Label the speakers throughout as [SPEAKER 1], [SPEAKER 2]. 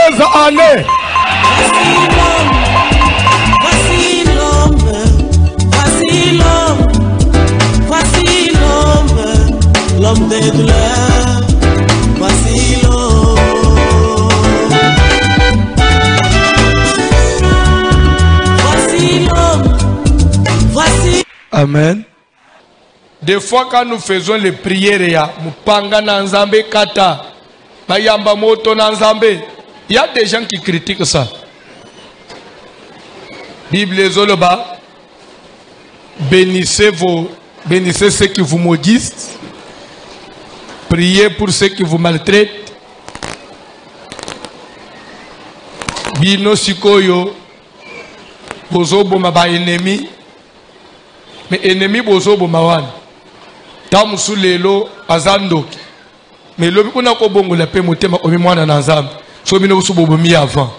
[SPEAKER 1] 13 années.
[SPEAKER 2] Voici l'homme, voici l'homme, voici l'homme, l'homme des douleurs, voici l'homme. Voici l'homme, voici.
[SPEAKER 1] Amen. Des fois quand nous faisons les prières, il y a Mupanga Nanzambe Kata, Mayamba Moto Nanzambe. Il y a des gens qui critiquent ça. Bible Zoloba, bénissez ceux qui vous maudissent, priez pour ceux qui vous maltraitent. Bino Sikoyo, Bozobo Maba ennemi, mais ennemi Bozobo Mawan. Tamusu lelo azandoki. Mais lobi kuna ko bongo la pe motema omi mwana na nzambe. So bino busubo mi avant.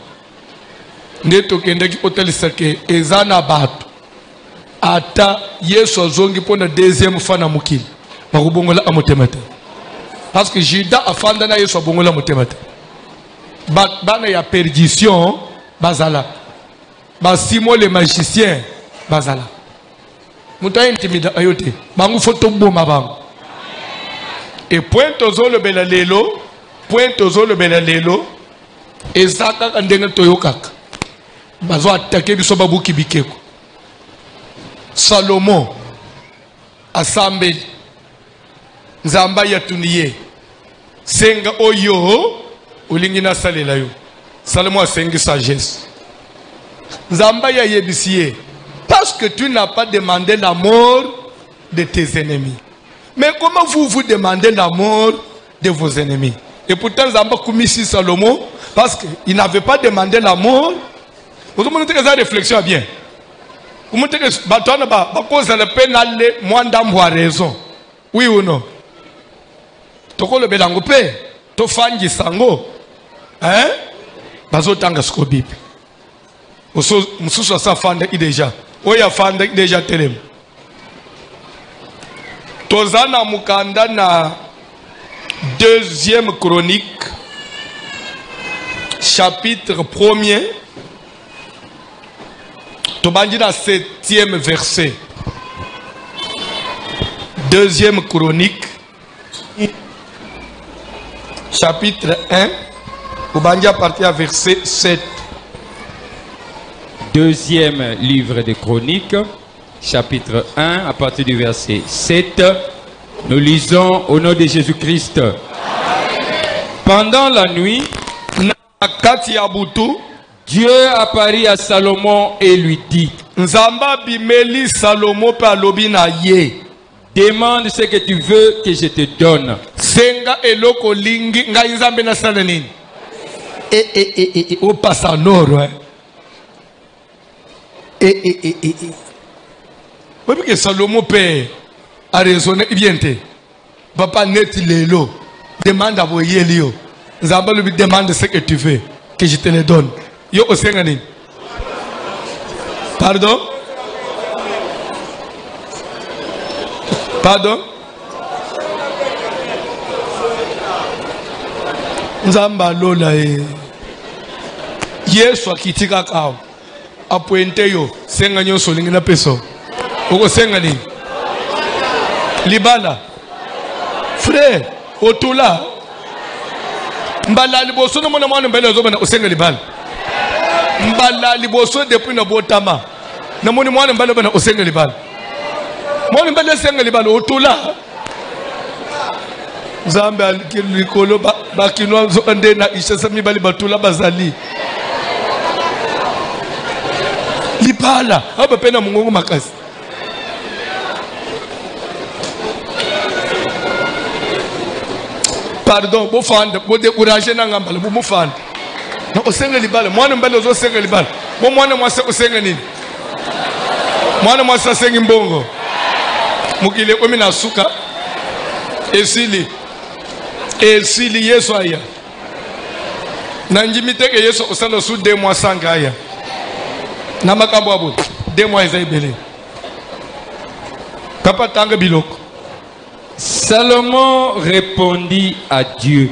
[SPEAKER 1] Ndeto kende ki hotel sake ezana bato. Ata Yesu azongi pona deuxième fois na mukili. Makubongo la amotemata. Parce que Judas afanda na Yesu abongo la motemata. Bana ya perdition bazala. Ba Simon le magicien bazala. Mouta intimida ayote bangu foto boma bangu et point tozolo bela lelo ezaka kandenga toyokaka bazo attaquer biso babuki bikeko Salomon asambe nzamba ya tuniye senga oyo ulingina salela yo Salomon asengi sagesse nzamba ya yebisiye. Parce que tu n'as pas demandé la mort de tes ennemis. Mais comment vous demandez la mort de vos ennemis? Et pourtant, Zamba Koumisi Salomon, parce qu'il n'avait pas demandé la mort. Vous avez montré que ça réflexion bien. Vous montrez que Batouana va poser le pénal, moi d'ambo a raison. Oui ou non? Toko le belangopé, to fangi sango. Hein? Bazo tanga skobib. Moussou sa fanda déjà. Oya fanda déjà telem. Tozana mukanda na deuxième chronique, chapitre 1er. Tobandi na 7e verset. Deuxième chronique, chapitre 1. Tobandi à partir du verset 7.
[SPEAKER 3] Deuxième livre des Chroniques, chapitre 1, à partir du verset 7. Nous lisons au nom de Jésus-Christ. Pendant la nuit, Dieu apparut à Salomon et lui dit: demande ce que tu veux que je te donne.
[SPEAKER 1] Au passant nord, oui, que Salomon père a raisonné bien. Papa net lelo demande à Boyelio. Zamba lui demande ce que tu veux que je te le donne. Yo osengani. Pardon? Pardon? Zamba lola Yesu akitika kao. Apuente yo senga nyoso lingina peso oko senga ni libala frère otula mbala liboso no mona mwana mbele zo na osenga libala mbala liboso depuis na botama na moni mwana mbele bana osenga libala mwana mbele senga libala otula Zambe alikolo bakinwa zo ande na ishasa mibali batula bazali Lipala, aba pena mungu makasi. Pardon, bo fanda, bo décourager na ngambala, bo mufanda. Na osenga libala, mwana mbele zo senga libala. Bo mwana mwasa osenga nini? Mwana mwasa senga mbongo. Mukile omi na suka. Esili Yesu aya. Nanjimite ke Yesu osalo su 2 mois sanga aya. Namakambo abo 2 mois ezayibele. Papa tanga biloko.
[SPEAKER 3] Salomon répondit à Dieu: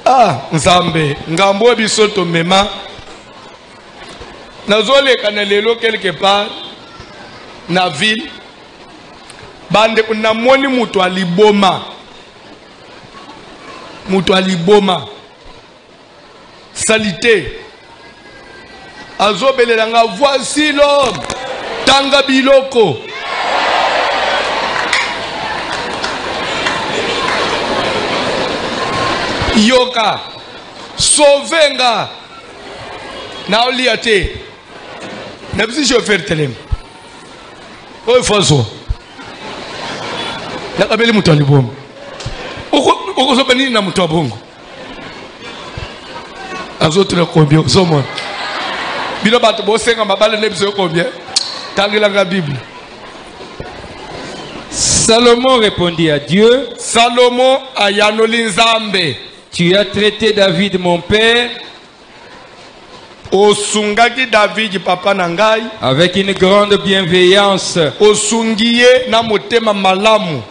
[SPEAKER 1] Ah, Nzambe, ngambo bisoto mema. Nazole kanalelo quelque part na ville. Bande unamoni mutu aliboma. Mutu aliboma. Salité. Azobelela voici l'homme. Tanga biloko. Yoka. Sauvenga. Na oliate. Na bisi chauffeur telem. Oy faso. Na kabeli mutu aliboma. Oko sobani na mutu abongo. Azotre combien somon. Bino bato bosenga mabale ne biso combien? Tangela la Bible.
[SPEAKER 3] Salomon répondit à Dieu.
[SPEAKER 1] Salomon ayanoli Nzambe.
[SPEAKER 3] Tu as traité David mon père
[SPEAKER 1] Osungaki David papa nangai
[SPEAKER 3] avec une grande bienveillance.
[SPEAKER 1] Osungiye na motema malamu.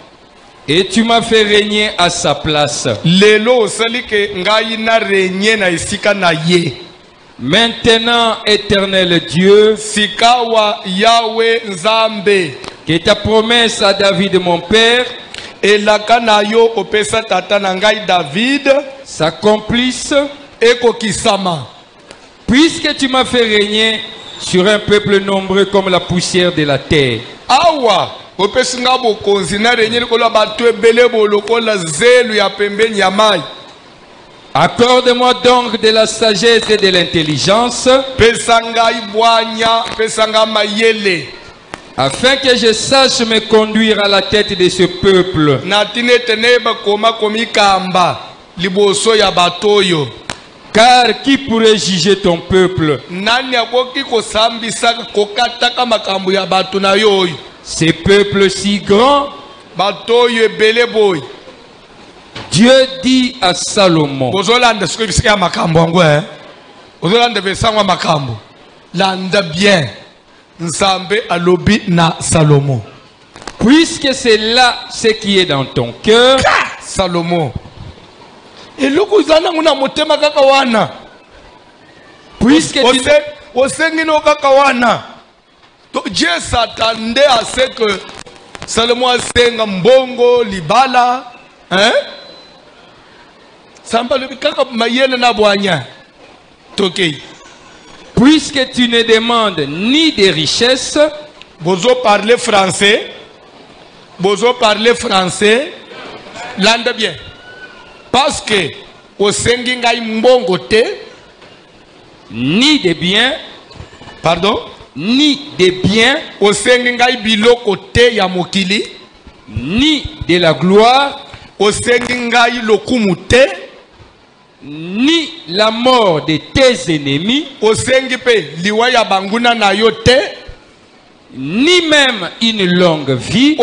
[SPEAKER 3] Et tu m'as fait régner à sa place.
[SPEAKER 1] Lelo osalike ngai na régner na esika na ye.
[SPEAKER 3] Maintenant, éternel Dieu,
[SPEAKER 1] Sikawa Yahweh Nzambe,
[SPEAKER 3] que ta promesse à David mon père
[SPEAKER 1] elakanayo opesa tata nangai David
[SPEAKER 3] s'accomplisse,
[SPEAKER 1] ekokisama.
[SPEAKER 3] puisque tu m'as fait régner sur un peuple nombreux comme la poussière de la terre.
[SPEAKER 1] Awa opesi nga bokonzi na régner kola bato ebele bolokola zelu ya pembeni ya mai.
[SPEAKER 3] Accorde-moi donc de la sagesse et de l'intelligence, afin que je sache me conduire à la tête de ce peuple. Car qui pourrait juger ton peuple? Ce peuple si grand. Dieu dit à Salomon.
[SPEAKER 1] Landa bien. Nzambe alobi na Salomon.
[SPEAKER 3] Puisque c'est là ce qui est dans ton cœur.
[SPEAKER 1] Salomon. Et l'okuzana nguna motema kaka wana.
[SPEAKER 3] Puisque
[SPEAKER 1] osengino kaka wana. Dieu s'attendait à ce que Salomon asenga mbongo libala, hein? Samba le kaka mayele na bwanya. Tokei.
[SPEAKER 3] Puisque tu ne demandes ni des richesses,
[SPEAKER 1] bozo parler français, landa bien. Parce que au sengi ngai mbongo te,
[SPEAKER 3] ni des biens,
[SPEAKER 1] pardon,
[SPEAKER 3] ni des biens,
[SPEAKER 1] au sengi ngai biloko te ya mokili,
[SPEAKER 3] ni de la gloire,
[SPEAKER 1] au sengi ngai lokumu te,
[SPEAKER 3] ni la mort de tes ennemis, ni même une longue vie,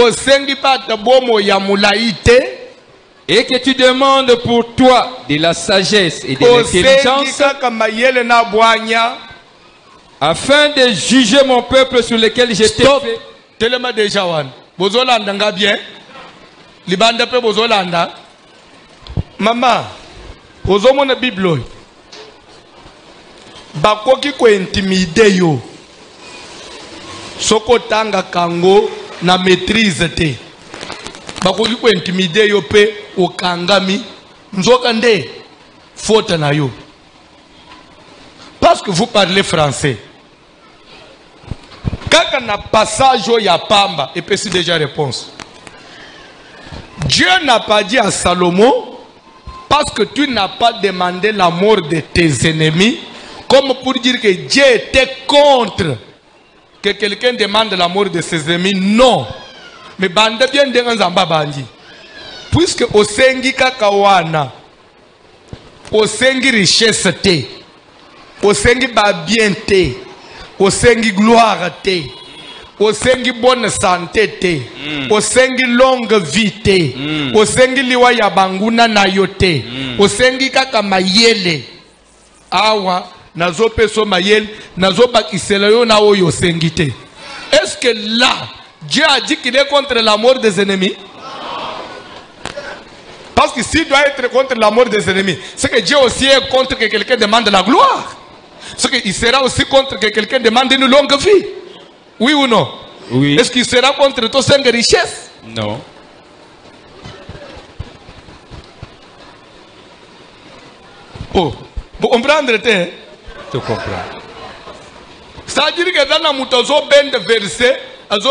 [SPEAKER 3] et que tu demandes pour toi de la sagesse et de l'intelligence, afin de juger mon peuple sur lequel je t'ai fait.
[SPEAKER 1] Tellement déjà, bozolanda bien, libanda pe bozolanda, maman. Ozomona Bible bakoki ko intimide yo soko tanga kango na maîtrise te bakoki ko intimide yo pe okangami nzoka nde faute na yo parce que vous parlez français kaka na passage ya pamba et puis c'est déjà réponse. Dieu n'a pas dit à Salomon parce que tu n'as pas demandé la mort de tes ennemis, comme pour dire que Dieu était contre que quelqu'un demande la mort de ses ennemis. Non. Mais bande bien de Nzamba bandi. Puisque au sengi kakawana, au sengi richesse te, au sengi babien te, au sengi gloire te, au sengi bonne santé te, au sengi longue vie te, au sengi liwa ya banguna na yote, au sengi kaka mayele. Awa nazo peso mayele, nazo bakisela yo na oyo sengi te. Est-ce que là Dieu a dit qu'il est contre la mort des ennemis? Parce que s'il doit être contre la mort des ennemis, c'est que Dieu aussi est contre que quelqu'un demande la gloire. C'est qu'il sera aussi contre que quelqu'un demande une longue vie. Oui ou non?
[SPEAKER 3] Oui.
[SPEAKER 1] Est-ce qu'il sera contre toutes ces richesses?
[SPEAKER 3] Non.
[SPEAKER 1] Oh, vous comprenez?
[SPEAKER 3] Tu comprends.
[SPEAKER 1] C'est-à-dire que dans la mouton, ben de verset,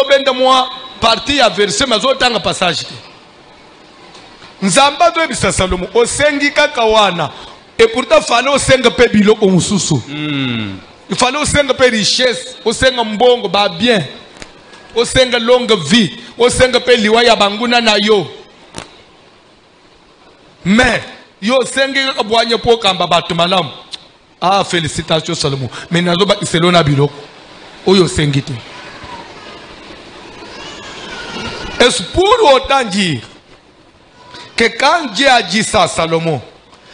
[SPEAKER 1] ben de moi partie à verset, mais autant passage. Nzamba doit bisa Salomo osengi kaka wana et pourtant fallait osenga pe biloko mususu. Il fallait osenga pe richesse, osenga mbongo ba bien, osenga longue vie, osenga pe liwa ya banguna na yo. Mais yo osengi kaka bwanye po kamba batu malamu. Ah, félicitations Salomo. Mais nazoba iselona biloko oyo osengi te. Est-ce pour autant dire que quand Dieu a dit ça à Salomon,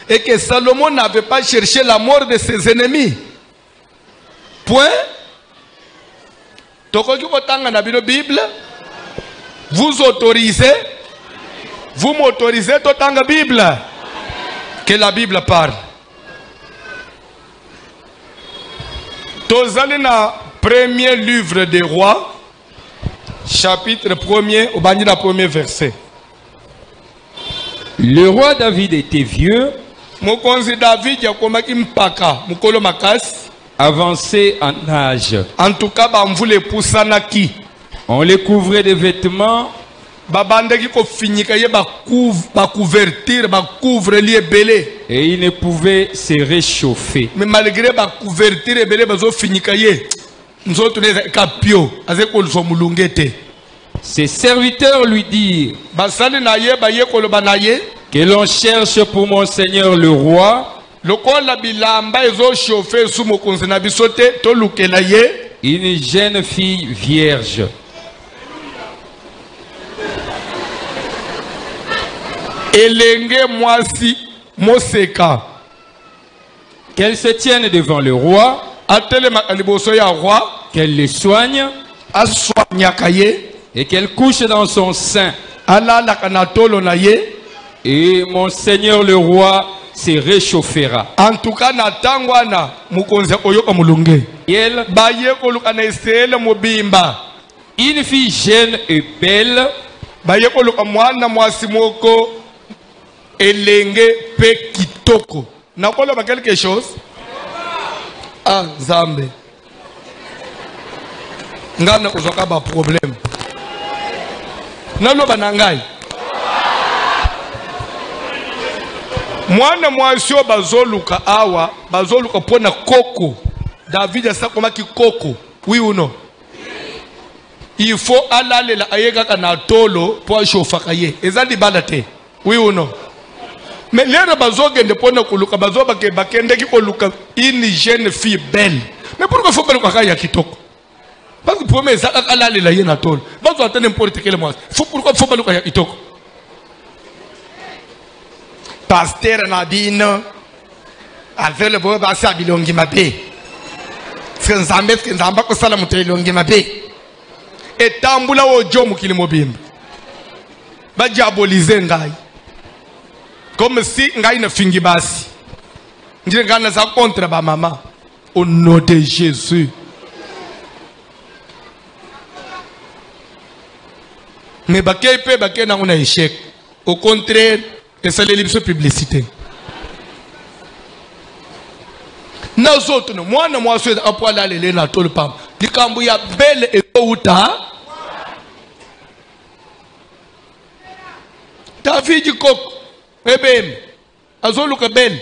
[SPEAKER 1] et que Salomon n'avait pas cherché la mort de ses ennemis, point, la Bible, vous autorisez, vous m'autorisez la Bible, que la Bible parle. Tozali na premier livre des rois, chapitre 1er, au bani la premier verset.
[SPEAKER 3] Le roi David était vieux, avancé en âge.
[SPEAKER 1] En tout cas,
[SPEAKER 3] on le couvrait de vêtements et il ne pouvait se réchauffer.
[SPEAKER 1] Mais malgré la couverture,
[SPEAKER 3] ses serviteurs lui dirent que l'on cherche pour mon seigneur le roi une jeune fille vierge. Qu'elle se tienne devant le roi, qu'elle le soigne et qu'elle couche dans son sein. Et mon seigneur le roi se réchauffera.
[SPEAKER 1] En tout cas,
[SPEAKER 3] Elle, une fille jeune et belle,
[SPEAKER 1] quelque chose. Ah, Zambe. Ngana uzoka ba problème. Naloba nangai. Mwana mwasio bazoluka awa, bazoluka pona koko. David asa komaki koko. Oui ou non? Il faut aller la ayeka kana tolo pour chauffer kaye. Ezali balate. Oui ou non? Mais les bazogende pona kuluka bazoba ke bakende ki koluka une jeune fille belle. Mais pourquoi faut pas le kaya kitoko? Parce que pour moi ça aller la yena tolo. Bazo attendre n'importe quel mois. Pourquoi faut pas le kaya kitoko? Pasteur Nabino avec le beau basa bilongi mabe. Nzambe ko sala mutelongi mabe. Et tambula ojo mukili mobimba. Ba diaboliser ngai. Comme si ngai na fingi basi. Ndire ngana za contre ba mama. Au nom de Jésus. Mais bakay pe bakay na on a échec. Au contraire, et c'est l'élipse publicité. Nous autres, moi, je suis à poil à l'élève à tout le pam. Du Cambouya belle et outa. Ta fille du coq, eh bien, Azoluka belle.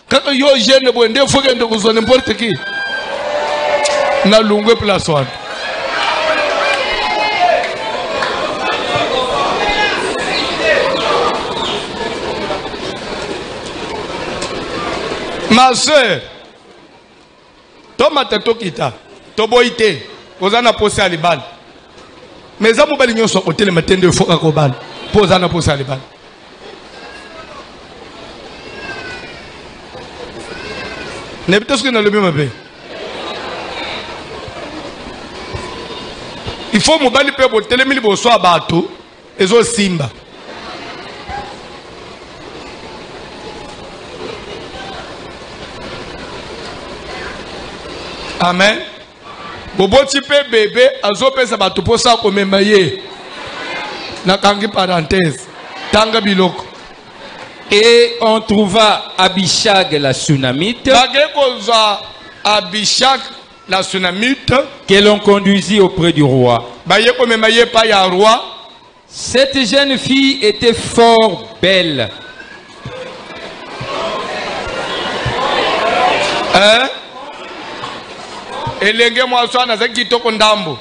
[SPEAKER 1] Quand yo jeune, il faut que vous en n'importe qui. Na longue place. Ma soeur, Toma tato kita, toboite, ozana pose à l'ibal. Mais ça mobile nyon soit hôtel matin de fois à Kobal, posana pose à l'ibal. N'habite ce que dans le même pays. Il faut mobile pe hôtel mili bo soit bateau, et zo simba. Amen. Boboti pe bébé azopesa bato posa komema ye. Nakangi parenthèse. Tanga biloko.
[SPEAKER 3] Et on trouva Abishag la Sunamite,
[SPEAKER 1] Abishag la Sunamite,
[SPEAKER 3] que l'on conduisit auprès du roi. Cette jeune fille était fort belle.
[SPEAKER 1] Hein? Elenge mwaswa na zaki toko ndambo.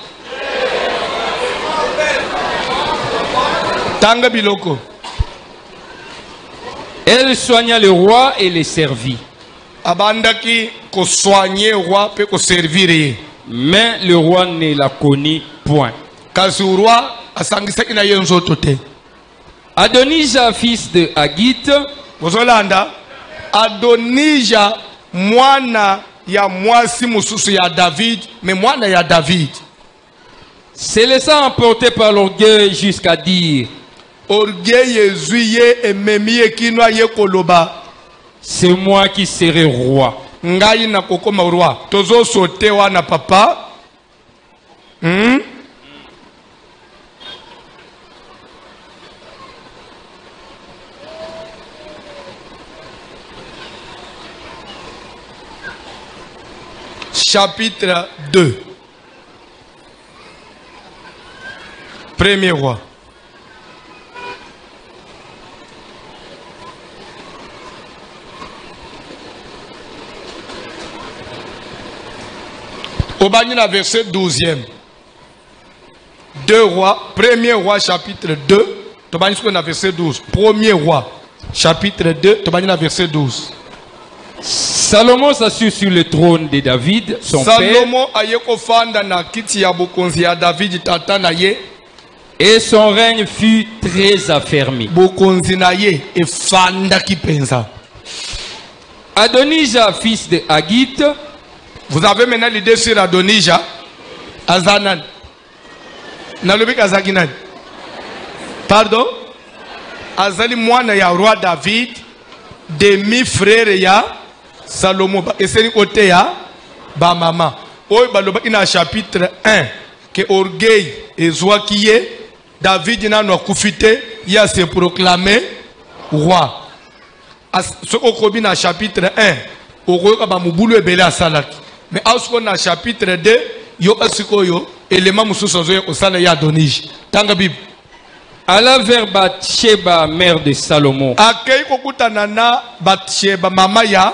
[SPEAKER 1] Tanga biloko.
[SPEAKER 3] Elle soigna le roi et les servit.
[SPEAKER 1] Abandaki ko soigner roi pe ko servir.
[SPEAKER 3] Mais le roi ne la connut point.
[SPEAKER 1] Kasi roi asangisa ina yenzo tote.
[SPEAKER 3] Adonija, fils de Hagith,
[SPEAKER 1] Bozolanda, Adonija mwana ya mwasi mususu ya David, mais mwana ya David.
[SPEAKER 3] se laissa emporter par l'orgueil jusqu'à dire:
[SPEAKER 1] Orgueil ezuye ememi kinwa ye koloba.
[SPEAKER 3] C'est moi qui serai roi.
[SPEAKER 1] Ngai na kokoma roi. Tozo sote wana papa. Chapitre 2. Premier roi. Au Banina, verset 12e. 2 rois, premier roi, chapitre 2. Au Banina, verset 12. Premier roi, chapitre 2. Au Banina, verset 12.
[SPEAKER 3] Salomon s'assut sur le trône de David, son
[SPEAKER 1] Salomon
[SPEAKER 3] père, et son règne fut très affermi. Adonija, fils de Hagith,
[SPEAKER 1] vous avez maintenant l'idée sur Adonija, Azanan. Nalobik Azaginan. Pardon? Azali mwana ya roi David, demi-frère ya Salomon. Et c'est côté ya ba maman. Oy balobaki na chapitre 1 que orgueil et joie qui est David n'a no kufite ya se proclamer roi. Ce qu'on na chapitre 1 okoyoka ba mubulu ebele asalaki. Mais asko na chapitre 2 yo asikoyo élément mususu zo osala ya Adonija. Tanga Bible.
[SPEAKER 3] Alla vers Bathsheba, mère de Salomon.
[SPEAKER 1] Akei kokutana na Bathsheba mama ya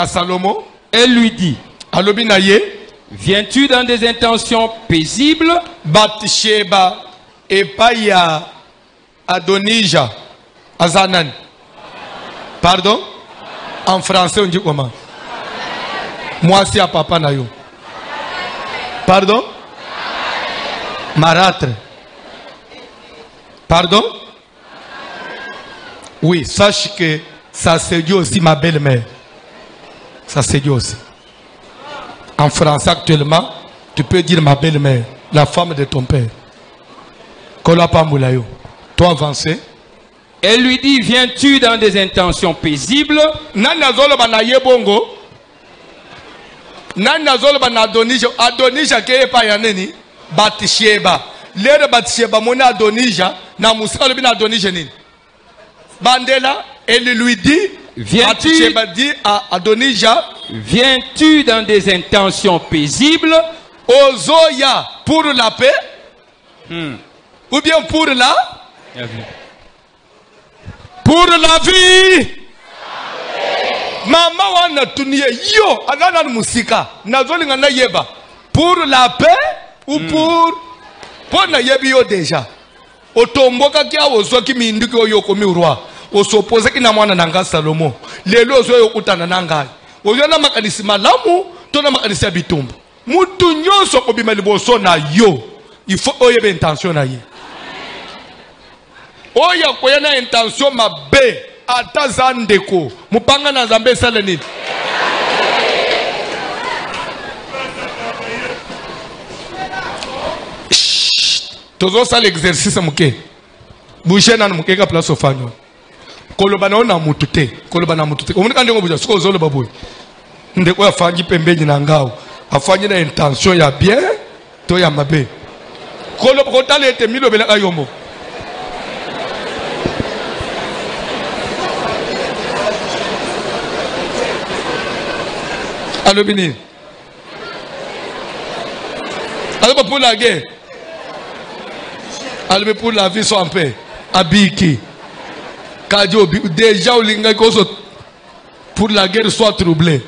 [SPEAKER 1] Salomon.
[SPEAKER 3] Elle lui dit:
[SPEAKER 1] Alobi na ye,
[SPEAKER 3] viens-tu dans des intentions paisibles?
[SPEAKER 1] Bathsheba epai ya Adonija Azanan. Pardon? En français on dit comment? Moi c'est à papa na yo. Pardon? Marâtre. Pardon? Oui, sache que ça se dit aussi ma belle-mère. Ça se dit aussi. En français actuellement, tu peux dire ma belle-mère, la femme de ton père. Kolapa Moulayo. Toi avancé.
[SPEAKER 3] Elle lui dit: viens-tu dans des intentions paisibles?
[SPEAKER 1] Nana zolo banaye bongo. Nana zolo banadonija. Adonija ke epa ya nini? Bathsheba. Lere Bathsheba mona Adonija. Na musika lobi na Adonija nini? Bandela, elle lui dit, Bathsheba dit à Adonija,
[SPEAKER 3] viens-tu dans des intentions paisibles?
[SPEAKER 1] Ozoya pour la paix? Ou bien pour la? Pour la vie. Mama wana tunie yo anana musika nazoli ngana yeba pour la paix ou pour na yebi yo déjà otomboka kia ozoki minduki oyo komi roi osopoza ki na mwana nanga Salomo lelo ozo yo kutana nanga ozo na makanisi malamu to na makanisi ya bitumba mutu nyonso kobima liboso na yo il faut oyebe intention na ye. Oya koyana intention mabe ata zandeko mupanga na Nzambe sala nini? Tozo sala exercice muke bouger na muke ka place ofano koloba na mutu te koloba na mutu te omuni kande ngobuja siko zolo baboy ndeko ya fangi pembeni na ngao afanye na intention ya bien to ya mabe kolo kotala ete milo bela kayomo allo bini allo pour la guerre allo pour la vie soit en paix abiki kadio déjà olinga koso pour la guerre soit troublé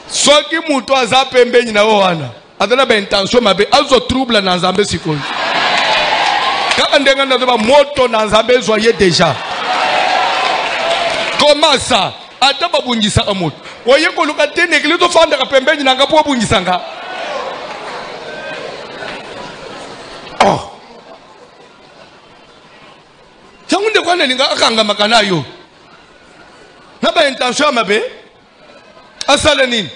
[SPEAKER 1] soki muto aza pembeni na wana adana ba intention mabe azo trouble na nzambe sikoyi kaka ndenga na ba moto na nzambe zoye déjà comment ça ata babungisa ka moto oye ko luka tene kile to fanda ka pembeni na ngapo bungisa nga oh changunde kwana linga akanga makanayo na ba intention mabe asala nini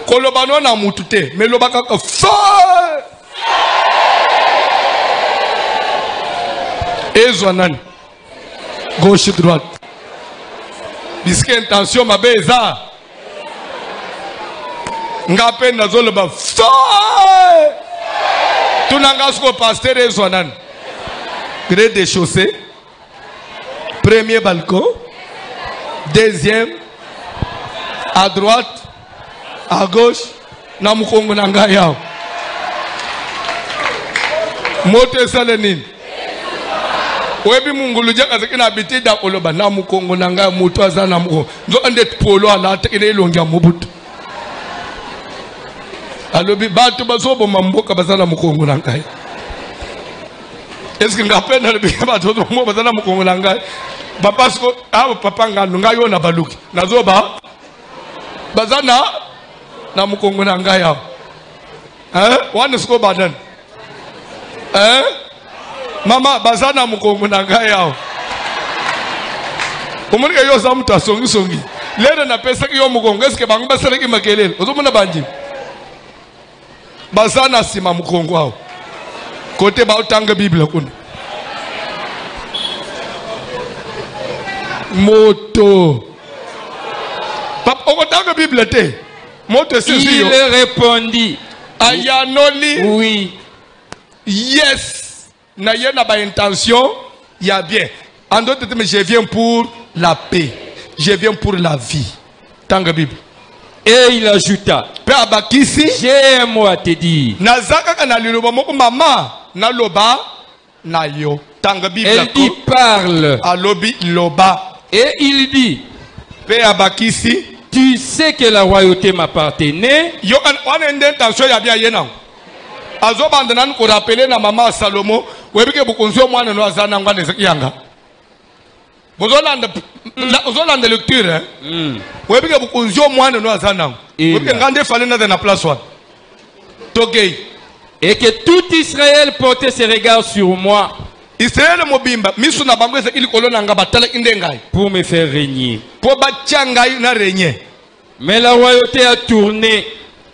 [SPEAKER 1] kolobano na mutu te me lobaka ka fa ezwa nani gauche droite biske intention mabe eza ngape nazoloba fa tunanga sko pasteur ezwa nani gré de chaussée premier balcon deuxième à droite à gauche na mukongo na ngai yao moto esale nini webi mungulu jaka zakina bitida koloba na mukongo na ngai moto aza na mukongo nzo ande polo ala tekene ilongia mobutu alobi batu bazobo mamboka bazana mukongo na ngai est-ce que ngapenda lobi batu mo bazana mukongo na ngai papa sko awo papa ngano ngayo na baluki nazoba bazana na mukongo na ngai yao wana sko badan mama bazana mukongo na ngai yao umunike yo za mtu asongi songi lero na pesa yo mukongo eske bangu basereki makelele ozomona banji bazana sima mukongo wao kote ba utanga biblia kuna moto papa okotanga biblia te moto
[SPEAKER 3] il répondit
[SPEAKER 1] ayanoli
[SPEAKER 3] oui
[SPEAKER 1] yes na yena ba intention ya bien en d'autres termes je viens pour la paix je viens pour la vie tanga bible
[SPEAKER 3] et il ajouta
[SPEAKER 1] pe abakisi
[SPEAKER 3] j'ai un mot à te dire
[SPEAKER 1] nazaka kana liloba moko mama na loba na yo tanga bible
[SPEAKER 3] elle dit parle
[SPEAKER 1] alobi loba
[SPEAKER 3] et il dit
[SPEAKER 1] pe abakisi
[SPEAKER 3] tu sais que la royauté m'appartenait
[SPEAKER 1] yo on a une intention ya bien yena azobanda nan ko rappeler na mama Salomo webike bukonzo mwana no azana ngane zakiyanga bozolanda lecture webike bukonzo mwana no azana webike ngande fale na place one togei
[SPEAKER 3] et que tout Israël portait ses regards sur moi
[SPEAKER 1] Israël mobimba misu na bango ezakili kolona nga batala indengai
[SPEAKER 3] pour me faire régner
[SPEAKER 1] po bachangai na régner
[SPEAKER 3] mais la royauté a tourné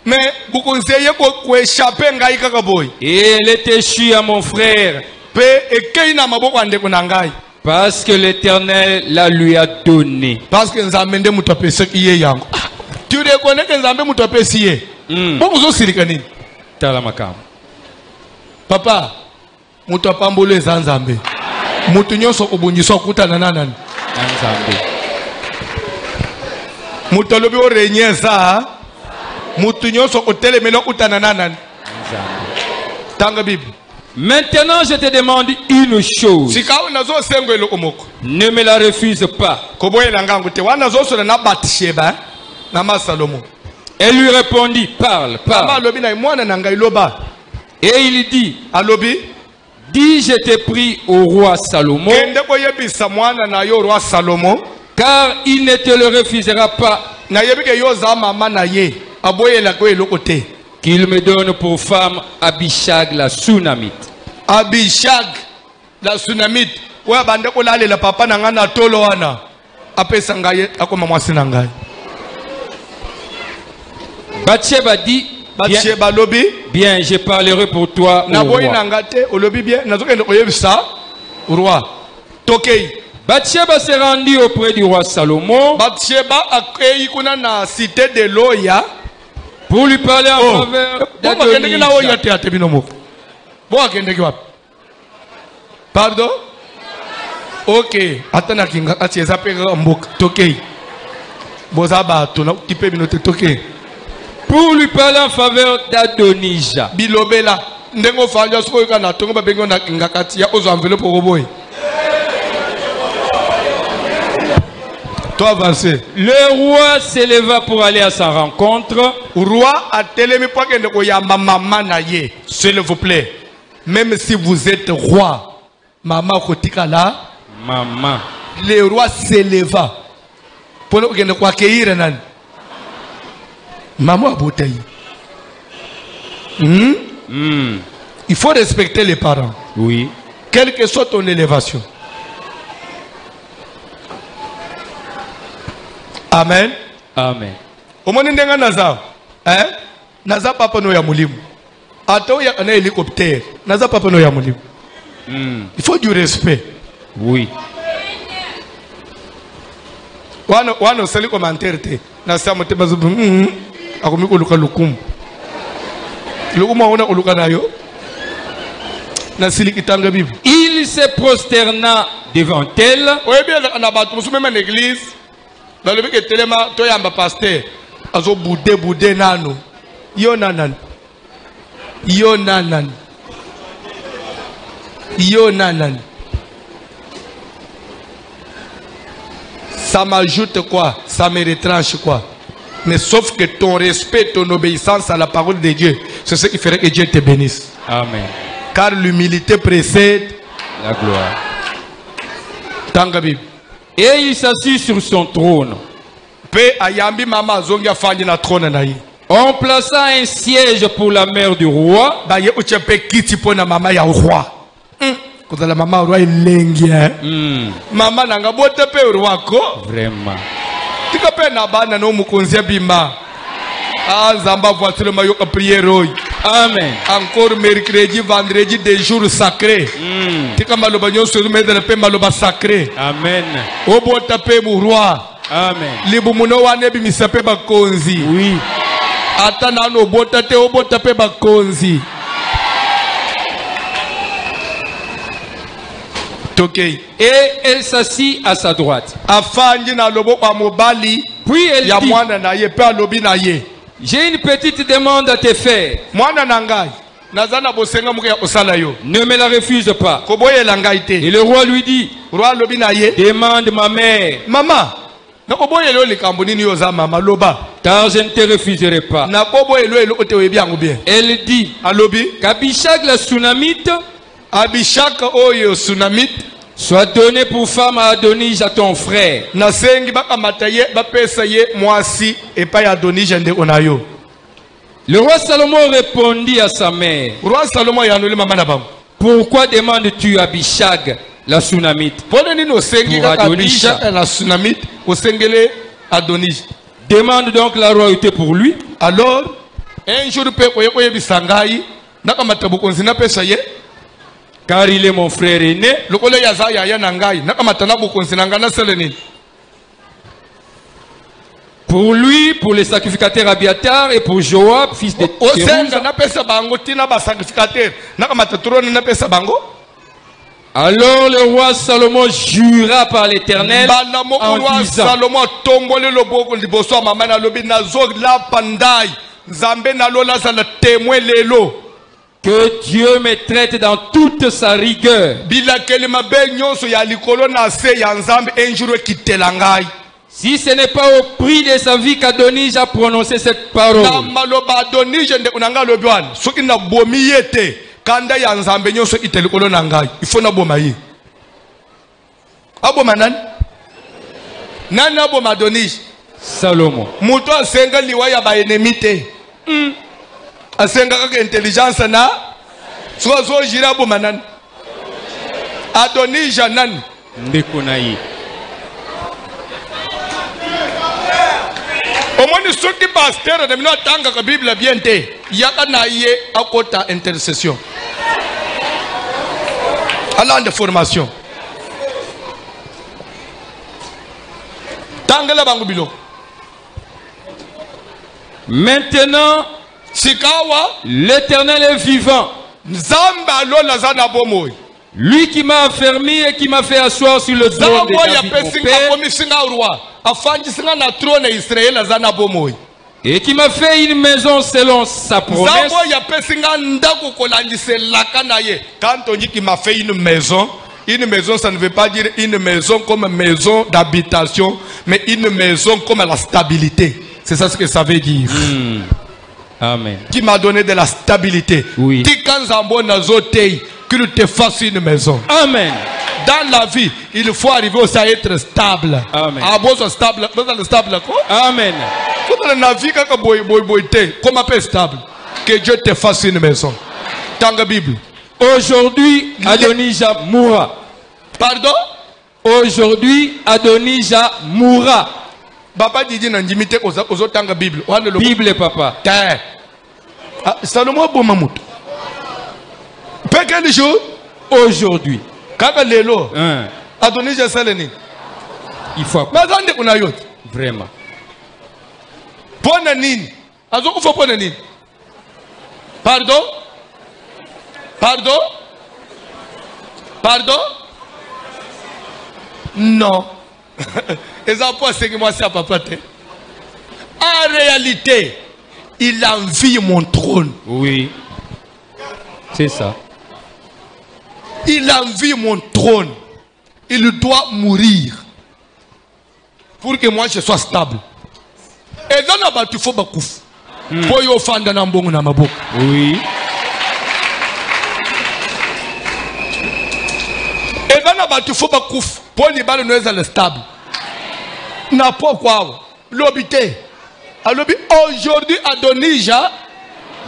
[SPEAKER 1] mais bukonzeye ko échapper ngai kaka boy
[SPEAKER 3] et elle est échue à mon frère
[SPEAKER 1] pe ekei na maboko andeko na ngai
[SPEAKER 3] parce que l'Éternel la lui a donné
[SPEAKER 1] parce que nzambe nde mutu apesaki ye yango tu reconnais que nzambe mutu apesi ye bongo zo sirika nini
[SPEAKER 3] tala makam
[SPEAKER 1] papa mutu apambolo eza nzambe mutu nyonso kobungisa okutana na nani
[SPEAKER 3] nzambe
[SPEAKER 1] mutu alobi orenye eza mutu nyonso kotelemela okutana na nani
[SPEAKER 3] nzambe
[SPEAKER 1] tanga bible.
[SPEAKER 3] Maintenant je te demande une chose.
[SPEAKER 1] Ne
[SPEAKER 3] me la refuse pas. Elle lui répondit, parle, parle. Et il dit, dis je t'ai pris au roi Salomon, car il ne te le refusera pas qu'il me donne pour femme Abishag la Sunamite.
[SPEAKER 1] Abishag la Sunamite. Ouais, bande ko la papa nangana tolo wana. Apesa ngai akoma mwasi na ngai.
[SPEAKER 3] Bathsheba dit,
[SPEAKER 1] Bathsheba lobi,
[SPEAKER 3] bien, je parlerai pour toi au roi.
[SPEAKER 1] Na boyi nangate olobi bien, nazokende koyebisa roi. Tokei.
[SPEAKER 3] Bathsheba s'est rendue auprès du roi Salomon
[SPEAKER 1] Bathsheba akei kuna na cité de Loya
[SPEAKER 3] pour lui parler en faveur d'Adonija.
[SPEAKER 1] Bon akendeki wapi? Pardon? Ok, atana kinga atieza pega mboka tokei. Boza bato na kipe binote tokei.
[SPEAKER 3] Pour lui parler en faveur d'Adonija.
[SPEAKER 1] Bilobela ndengo fanja soko kana tongo ba bengo na kinga kati ya ozo enveloppe roboy. Toi avancé.
[SPEAKER 3] Le roi s'éleva pour aller à sa rencontre.
[SPEAKER 1] Roi a telemi pour kende ko ya maman na ye. S'il vous plaît. Même si vous êtes roi, maman kotika là.
[SPEAKER 3] Maman.
[SPEAKER 1] Le roi s'éleva pour kende ko accueillir nan. Maman a bouteille. Il faut respecter les parents.
[SPEAKER 3] Oui.
[SPEAKER 1] Quelle que soit ton élévation. Amen.
[SPEAKER 3] Amen.
[SPEAKER 1] Omoni ndenga naza. Naza papa no ya mulimu. Ato ya na hélicoptère. Naza papa no ya mulimu. Il faut du respect.
[SPEAKER 3] Oui.
[SPEAKER 1] Wano sali commentaire te. Na sa motema zubu. Akomi ko luka lukum. Lukuma ona ko luka nayo. Na sili kitanga bibi.
[SPEAKER 3] Il se prosterna devant elle.
[SPEAKER 1] Oye bien na batu musume na l'église. Dans le que telema to yamba pasteur azo boudé nano yo nanan ça m'ajoute quoi, ça me retranche quoi, mais sauf que ton respect, ton obéissance à la parole de Dieu, c'est ce qui ferait que Dieu te bénisse.
[SPEAKER 3] Amen.
[SPEAKER 1] Car l'humilité précède
[SPEAKER 3] la gloire.
[SPEAKER 1] Tangabib.
[SPEAKER 3] Et il s'assit sur son trône. On plaça un siège pour la mère du roi. Vraiment. Amen.
[SPEAKER 1] Encore mercredi, vendredi, des jours sacrés. Sacré.
[SPEAKER 3] Amen. Amen. Oui. Et elle s'assit à sa droite. Puis elle dit, j'ai une petite demande à te faire. Ne me la refuse pas. Et le roi lui dit, demande ma mère.
[SPEAKER 1] Maman,
[SPEAKER 3] car je ne te refuserai pas. Elle dit, qu'Abishag la Sunamite soit donné pour femme à Adonija ton frère. Le roi Salomon répondit à sa mère, pourquoi demandes-tu Abishag la Sunamite pour Adonija? Demande donc la royauté pour lui.
[SPEAKER 1] Alors, un jour,
[SPEAKER 3] car il est mon frère aîné. Pour lui, pour les sacrificateurs Abiatar et pour Joab, fils de Tsérouza. Alors le roi Salomon jura par l'Éternel en disant, que Dieu me traite dans toute sa rigueur. Si ce n'est pas au prix de sa vie qu'Adonija a prononcé cette parole. Salomon.
[SPEAKER 1] Intelligence na so jira bo manan Adonija nan
[SPEAKER 3] ndekonayi
[SPEAKER 1] omoni soki pasteur de mino tanga ka Bible bien te yaka na ye akota intercession allant de formation tangela bangu biloko.
[SPEAKER 3] Maintenant,
[SPEAKER 1] Sikawa
[SPEAKER 3] l'Éternel est vivant.
[SPEAKER 1] Nzamba lola zana bomoy.
[SPEAKER 3] Lui qui m'a affermi et qui m'a fait asseoir sur le trône de
[SPEAKER 1] Zambo ya
[SPEAKER 3] David, mon
[SPEAKER 1] pesinga
[SPEAKER 3] père,
[SPEAKER 1] komi singa roi. Afanji singa na trône Israël zana bomoy.
[SPEAKER 3] et qui m'a fait une maison selon sa promesse.
[SPEAKER 1] Zambo ya pesinga ndako kolandise lakana ye. Quand on dit qu'il m'a fait une maison, ça ne veut pas dire une maison comme maison d'habitation, mais une maison comme la stabilité. C'est ça ce que ça veut dire.
[SPEAKER 3] Amen.
[SPEAKER 1] Qui m'a donné de la stabilité.
[SPEAKER 3] Oui.
[SPEAKER 1] Qui quand Zambo nazotei, qu'il te fasse une maison.
[SPEAKER 3] Amen.
[SPEAKER 1] Dans la vie, il faut arriver aussi à être stable.
[SPEAKER 3] Amen.
[SPEAKER 1] Ah, bon, stable, stable quoi?
[SPEAKER 3] Amen.
[SPEAKER 1] Dans la vie, comment peut stable? Que Dieu te fasse une maison. Dans la Bible.
[SPEAKER 3] Aujourd'hui, Adonija mourra.
[SPEAKER 1] Pardon?
[SPEAKER 3] Aujourd'hui, Adonija mourra.
[SPEAKER 1] Papa dit n'a limité aux autres dans la Bible.
[SPEAKER 3] Bible, papa.
[SPEAKER 1] Salomon Bomamout. Pas quel jour?
[SPEAKER 3] Aujourd'hui.
[SPEAKER 1] Kaka lelo.
[SPEAKER 3] Adonija
[SPEAKER 1] Saleni.
[SPEAKER 3] Il faut.
[SPEAKER 1] Mazande kuna yote.
[SPEAKER 3] Vraiment.
[SPEAKER 1] Pona nini? Azoko fo pona nini? Pardon? Pardon? Pardon? Non. Et ça pas ce que moi c'est à papa. En réalité, il envie mon trône.
[SPEAKER 3] Oui. C'est ça.
[SPEAKER 1] Il envie mon trône. Il doit mourir pour que moi je sois stable. Et dans la bataille, il faut bakouf. Pour y offendre dans bon na maboko.
[SPEAKER 3] Oui.
[SPEAKER 1] Et dans la bataille, il faut bakouf. Pour les balles nous être stable. N'a pas quoi. L'obité. Aujourd'hui, Adonija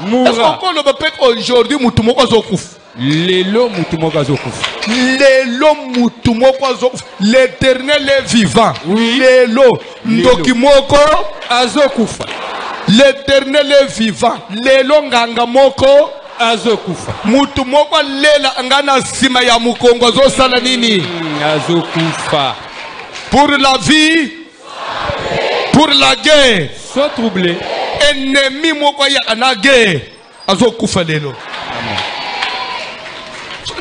[SPEAKER 1] mourra. Est-ce qu'on le peut aujourd'hui, Moutoumoko Zokouf?
[SPEAKER 3] Lelo Moutoumoko Zokouf.
[SPEAKER 1] Lelo Moutoumoko Zokouf. L'Éternel est vivant.
[SPEAKER 3] Oui.
[SPEAKER 1] Lelo Ndokimoko
[SPEAKER 3] Azokoufa.
[SPEAKER 1] L'Éternel est vivant. Lelo Ngangamoko
[SPEAKER 3] Azokoufa.
[SPEAKER 1] Moutoumoko Lela Ngana Sima ya Mukongo Zosala Nini.
[SPEAKER 3] Azokoufa.
[SPEAKER 1] Pour la vie, pour la guerre.
[SPEAKER 3] Sois troublé.
[SPEAKER 1] Ennemi moko ya ana guerre. Azokoufa lelo.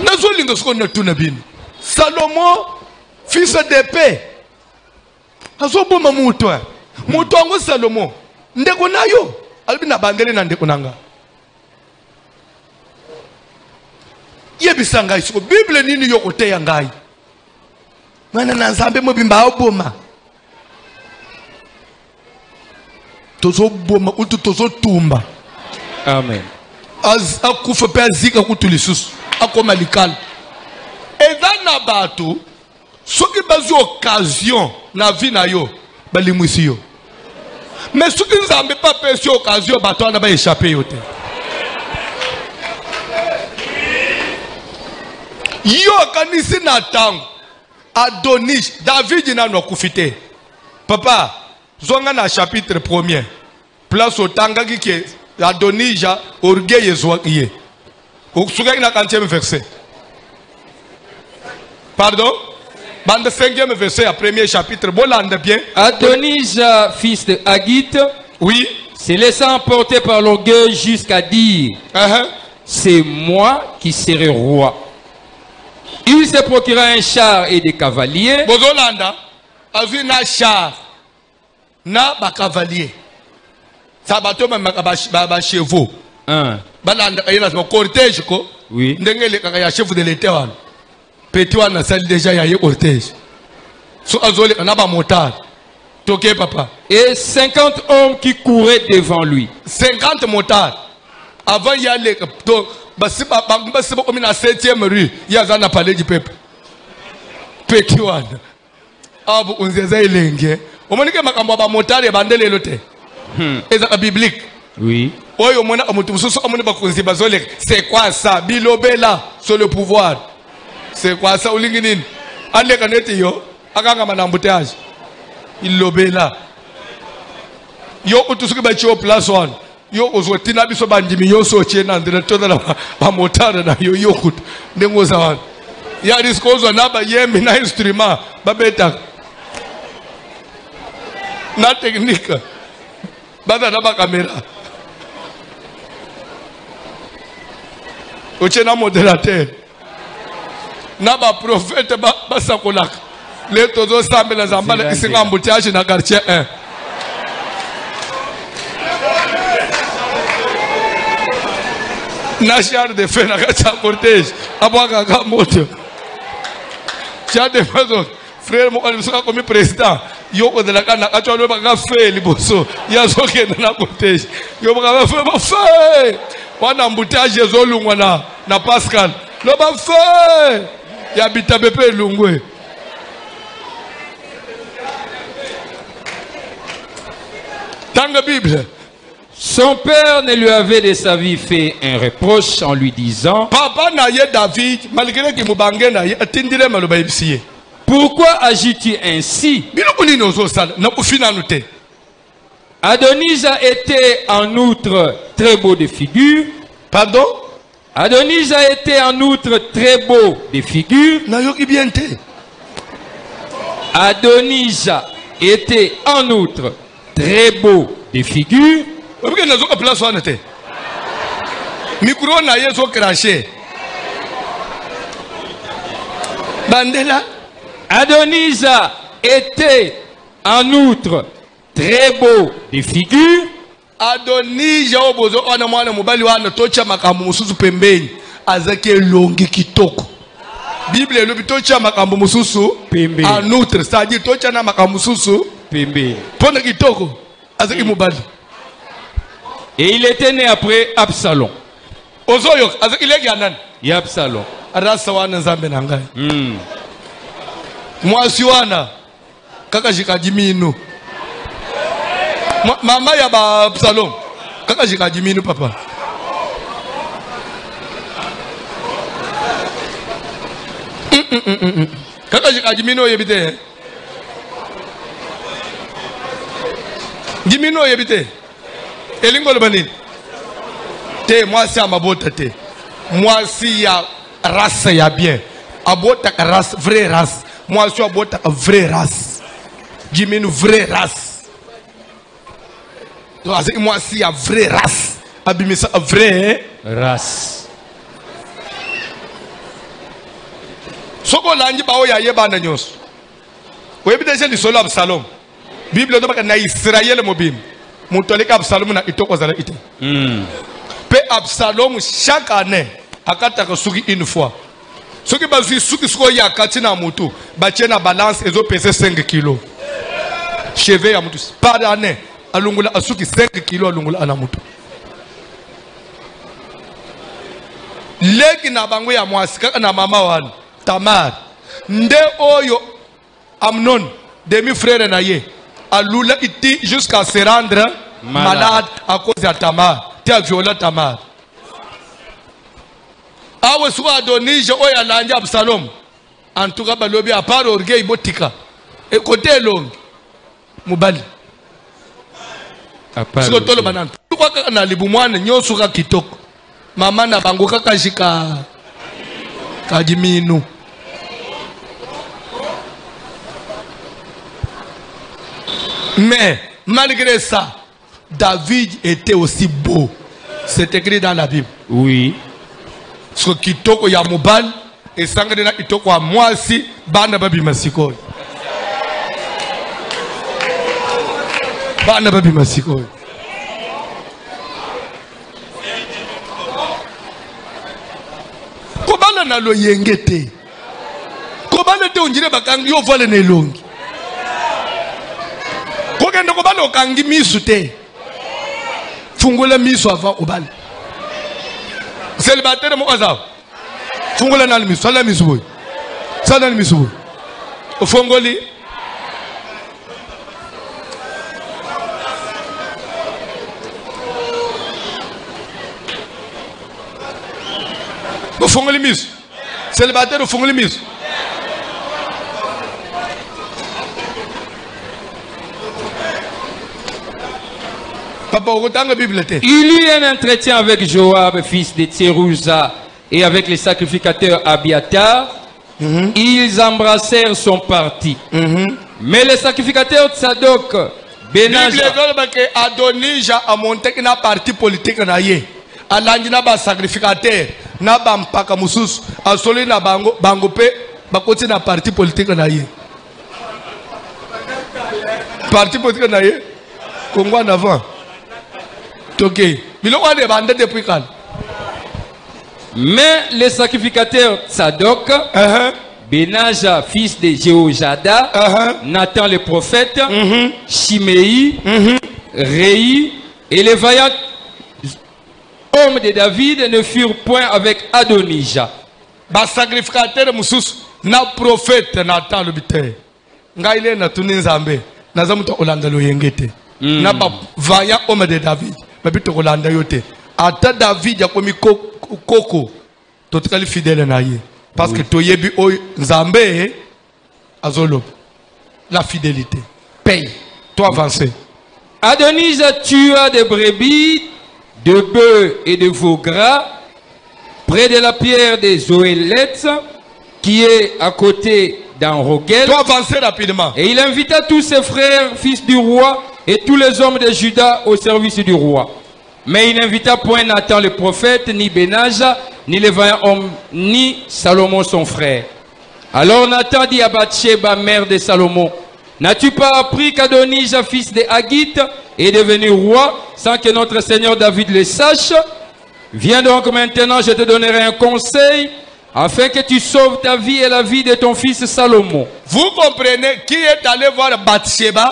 [SPEAKER 1] Nazolinga sokona tuna bino. Salomon, fils d'épée. Azoboma mutu. Mutu wangu Salomon. Ndeko nayo. Albina bandele na ndeko nanga. Yebisa ngai soko Bible nini yo koteya ngai. Mwana na Nzambe mobimba oboma. Tozo boma utu tozo tumba.
[SPEAKER 3] Amen.
[SPEAKER 1] Az akufa pe azika kutulisusu. Akoma likala. Et dans bato, ce qui bazi occasion na vie na yo, balimwisi yo. Mais ce qui nous a pas perçu occasion, bato on a pas échappé yo te. Yo kanisi na tango. Adonish, David n'a pas kufité. Papa, zonga na chapitre 1er. Place au tanga qui est Adonija, orgueil et zoakiye. Au sougaï na 40e verset. Pardon? Bande 5e verset, à premier chapitre. Bolande bien.
[SPEAKER 3] Adonija, fils de Haggith,
[SPEAKER 1] oui,
[SPEAKER 3] se laissant emporter par l'orgueil jusqu'à dire c'est moi qui serai roi. Il se procura un char et des cavaliers.
[SPEAKER 1] Bozolanda, azu na char, na ba cavalier. Ça bateau même ba chevaux. Balanda kayina so cortège ko.
[SPEAKER 3] Oui.
[SPEAKER 1] Ndengele kaya chef de l'État wana. Petit wana sali déjà ya cortège. So azole na ba motard. Toké papa.
[SPEAKER 3] Et 50 hommes qui couraient devant lui.
[SPEAKER 1] 50 motards. Avant y aller donc basiba comme na 7e rue, il y a un palais du peuple. Petit wana. Abu unzeza ilenge. Omonike makambo ba motard e bandele lote. Ezaka biblique.
[SPEAKER 3] Oui.
[SPEAKER 1] C'est quoi ça? Bilobela sur le pouvoir. C'est quoi ça? Ulinginin. Allez kaneti yo. Akanga manambouteage. Il lobela. Yo utusuki bachi au place one. Yo ozwetina biso bandimi yo so chena ndire toda ba motara na yo yokut. Ndengo zawan. Ya riskozo na ba yemi na instrument babeta. na technique baza na ba caméra oche na modérateur na ba prophète ba sakolaka le tozo sambela zambala isinga embouteillage na quartier 1 na char de feu na kacha cortège abwaka ka moto char de feu frère mo alimsuka comme président yo ko de la kana ka tsholo ba ka fe liboso ya zoke na cortège yo ba fe wana embouteillage ezolungwa na Pascal lo ba fe ya bitabe pe lungwe. Tanga Bible.
[SPEAKER 3] Son père ne lui avait de sa vie fait un reproche en lui disant:
[SPEAKER 1] Papa na ye David malgré que mubange na ye atindire maloba ibisiye.
[SPEAKER 3] Pourquoi agis-tu ainsi? Adonija était en outre très beau de figure.
[SPEAKER 1] Pardon?
[SPEAKER 3] Adonija était en outre très beau de figure. Adonija était en outre très beau de figure.
[SPEAKER 1] Micro na yeso craché. Bandela.
[SPEAKER 3] Adonija était en outre très beau de figure.
[SPEAKER 1] Adonija obozo ona mwana mobali wana tocha makambo mususu pembeni azake longi kitoko. Bible elobi tocha makambo mususu
[SPEAKER 3] pembeni.
[SPEAKER 1] En outre, c'est-à-dire tocha na makambo mususu
[SPEAKER 3] pembeni.
[SPEAKER 1] Pona kitoko azake mobali.
[SPEAKER 3] Et il était né après Absalom.
[SPEAKER 1] Ozoyo azake legi anan.
[SPEAKER 3] Ya Absalom.
[SPEAKER 1] Arasa wana nzambe na ngai. Mwasi wana kaka jikadimino. Mama ya ba Absalom kaka jikadimino papa. Kaka jikadimino yebite. Dimino yebite. Elingo le banini. Te mwasi ya mabota te. Mwasi ya race ya bien. Abota ka race, vraie race. Moi, je suis à vraie race. Dis-moi une vraie race. Moi, je suis à vraie race. Abîmer ça, vraie
[SPEAKER 3] race.
[SPEAKER 1] Soko langi ba oya yeba na nyos. Webi deje li solo Absalom. Bible do baka na Israël mobim. Mutoleka Absalom na itoko zala ite. Pe Absalom chaque année akata ko suki une fois. Ce qui va se faire, c'est ya katina mutu, bache na balance ezo pèse 5 kilos. Cheve ya mutu par année, alungula asuki 5 kilos alungula ana mutu. Leki na bango ya mwasi kaka na mama wana Tamar. Nde oyo Amnon demi frère na ye alula iti jusqu'à se rendre malade à cause de Tamar. Tu as violé Tamar. Awe suka Adonija oya lanja Absalom. En tout cas balobi à part orgueil botika. Et côté long mubali. Suka tolo banana. Tukwa kaka na libu mwana nyoso ka kitoko. Mama na bango kaka jika kadiminu. Mais malgré ça, David était aussi beau. C'est écrit dans la Bible.
[SPEAKER 3] Oui.
[SPEAKER 1] So kitoko ya mobali esangane na kitoko ya mwasi bana babi masiko. Bana babi masiko. Kobala na lo yengete. Kobala te onjire bakangi yo vole na elongi. Kokende kobala okangi misu te. Fungula misu avant obala. Célibataire mo azab. Fungola na misu, sala misu boy. Sala misu boy. Ofongoli. Ofongoli misu. Célibataire ofongoli misu.
[SPEAKER 3] Il eut un entretien avec Joab, fils de Tserouza, et avec les sacrificateurs Abiatar. Ils embrassèrent son parti. Mais les sacrificateurs Tsadok Benaja.
[SPEAKER 1] que Adonija a monté une parti politique na ye. Alandi na ba sacrificateur na ba mpaka mususu asoli na bango pe bakoti na parti politique na ye. Parti politique na ye. Congo en avant. OK. Biloko de bande depuis quand?
[SPEAKER 3] Mais les sacrificateurs Tsadok, Benaja, fils de Jéhojada, Nathan le prophète, Shimei, Réi et les vaillants hommes de David ne furent point avec Adonija.
[SPEAKER 1] Ba sacrificateur mususu na prophète Nathan le bité. Ngaile na tuninzambe na zamuta olanda lo yengete. Na ba vaillants hommes de David. Ba bito olanda yote. Ata David yakomi koko total fidèle na ye. Parce que toyebi o nzambe azolo la fidélité paye. Toi avancer.
[SPEAKER 3] Adonija tua des brebis, de bœufs et de veaux gras près de la pierre des Zoélettes qui est à côté d'Enrogel.
[SPEAKER 1] Toi avancer rapidement.
[SPEAKER 3] Et il invita tous ses frères, fils du roi, et tous les hommes de Juda au service du roi. Mais il n'invita point Nathan le prophète, ni Benaja, ni les vaillants hommes, ni Salomon son frère. Alors Nathan dit à Bathsheba, mère de Salomon, n'as-tu pas appris qu'Adonija, fils de Haggith, est devenu roi sans que notre Seigneur David le sache? Viens donc maintenant, je te donnerai un conseil afin que tu sauves ta vie et la vie de ton fils Salomon.
[SPEAKER 1] Vous comprenez qui est allé voir Bathsheba?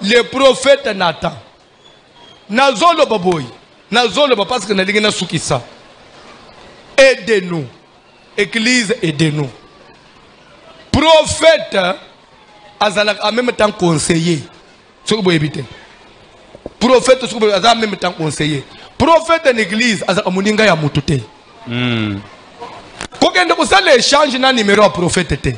[SPEAKER 1] Le prophète Nathan. Nazolo baboy. Nazolo parce que na soukissa. Aidez-nous. Église, aidez-nous. Prophète azalak en même temps conseiller. Ce que vous évitez. Prophète en même temps conseiller. Prophète en église azalak muninga ya mutute. Kokende kusala échange na numéro à prophète te.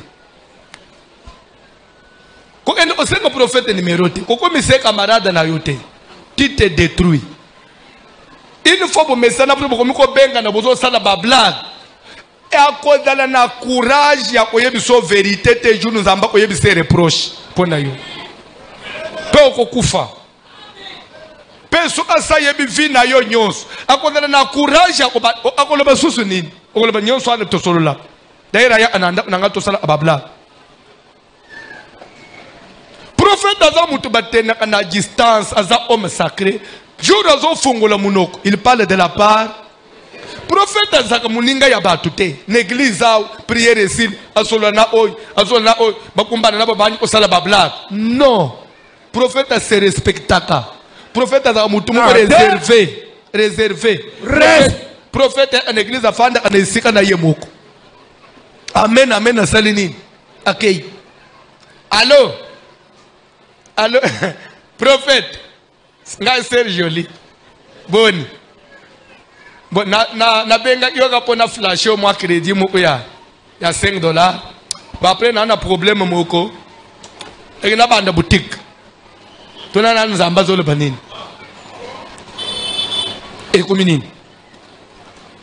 [SPEAKER 1] Kokende kusala prophète numéro te. Koko mise camarade na yote. Tu te détruis. Une fois pour messana pour ko benga na bozo sala ba blague. Et à cause de la courage ya koyebi so vérité te jour nous amba koyebi se reproche pona yo. Pe okokufa. Pe so asa yebi vi na yo nyos. A cause de la courage ya ko akoloba susu nini. Okoloba nyos wana to solola. Daira ya ananda nanga to sala ba blague. Prophète aza mutu batena kana distance aza homme sacré. Jour azo fungola munoko. Il parle de la part. Prophète aza muninga ya batute. L'église a prière ici. Asolana oy. Bakumbana na babani osala babla. Non. Prophète se respectaka. Prophète aza mutu mo réservé. Réservé. Prophète en église afanda anesika na yemoko. Amen amen salini. Okay. Allô. Allô, prophète, c'est joli. Bon, na benga yoga pona flash au mois crédit moko ya $5. Bah après na problème moko. Et na banda boutique. Tona na nzamba zo le banini. Et communine.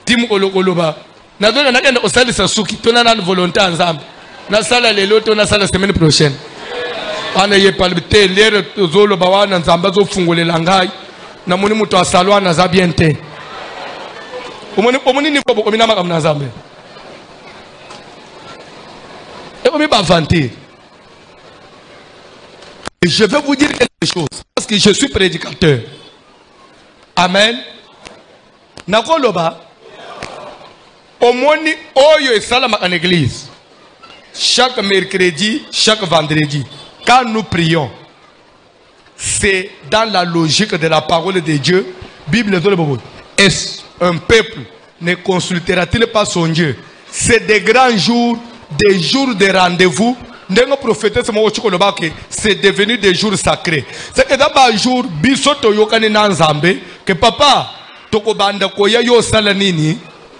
[SPEAKER 1] Tim olo ba. Na dona na kenda osalisa suki tona na volonté nzamba. Na sala lelo tona sala semaine prochaine. Ana ye palbite lere zolo bawana nzamba zo fungolela ngai na muni mutu asalwa na za bien te omoni ni ko mina makam na nzambe et omi ba vanter. Je vais vous dire quelque chose parce que je suis prédicateur. Amen. Nakoloba omoni oyo esalama en église chaque mercredi, chaque vendredi. Quand nous prions, c'est dans la logique de la parole de Dieu. Bible est un peuple ne consultera-t-il pas son Dieu? C'est des grands jours, des jours de rendez-vous. C'est devenu des jours sacrés. C'est que dans un jour, bisoto yokane na nzambe que papa tokobanda koya yo salanini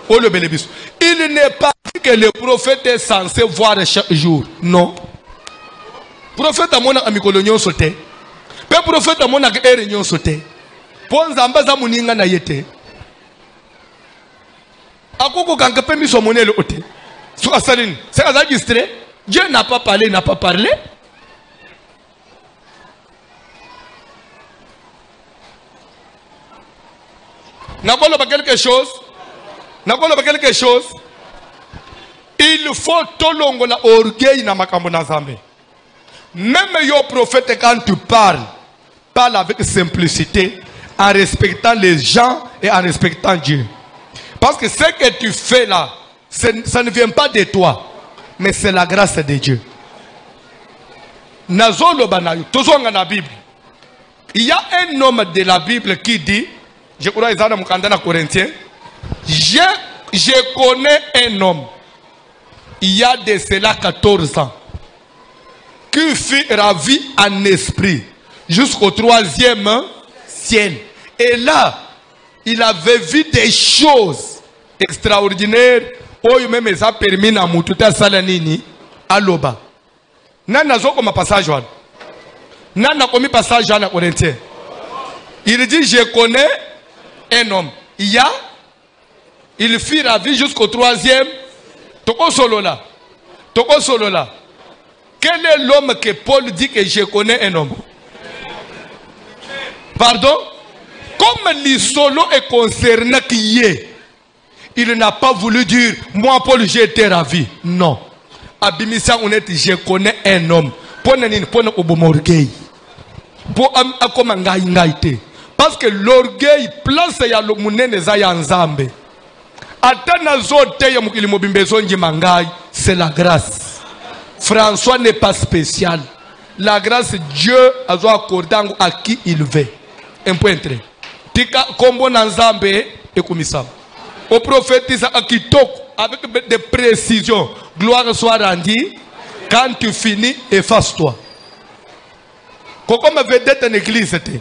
[SPEAKER 1] o le belebiso. Il n'est pas dit que le prophète est censé voir chaque jour. Non. Prophète amona amikolo nyonso te. Pe prophète amona ke ere nyonso te. Po nzamba za muninga na yete. Akoko kanka pe miso monelo ote. Sou asaline. C'est enregistré. Dieu n'a pas parlé, n'a pas parlé. Nakoloba quelque chose. Nakoloba quelque chose. Il faut tolongo la orgueil na makambo na Nzambe. Même yo prophète, quand tu parles avec simplicité, en respectant les gens et en respectant Dieu. Parce que ce que tu fais là, ça ne vient pas de toi, mais c'est la grâce de Dieu. Nazoloba na yo, tozonga na Bible. Il y a un homme de la Bible qui dit, je crois que c'est dans Corinthiens, je connais un homme, il y a de cela 14 ans, qui fut ravi en esprit jusqu'au 3e ciel. Et là, il avait vu des choses extraordinaires. Oh, même ça permis à Moututa Salanini à Loba. Nana zo comme passage. Nana comme passage à Corinthiens. Il dit, je connais un homme. Il fut ravi jusqu'au 3e. Toko solo là. Toko solo là. Quel est l'homme que Paul dit que je connais un homme? Pardon? Comme l'isolo est concerné qui est, il n'a pas voulu dire, moi Paul j'ai été ravi. Non. Abimisa on est, je connais un homme. Parce que l'orgueil place ya lo munene za ya Nzambe. Atana zote ya mukili mobimbezo njimangai, c'est la grâce. François n'est pas spécial. La grâce, Dieu a accordé à qui il veut. Un point très. Tika kombo nanzambe et komisa. Au prophétise à kitoko avec des précisions. Gloire soit rendue. Quand tu finis, efface-toi. Comment me vedette en église c'était?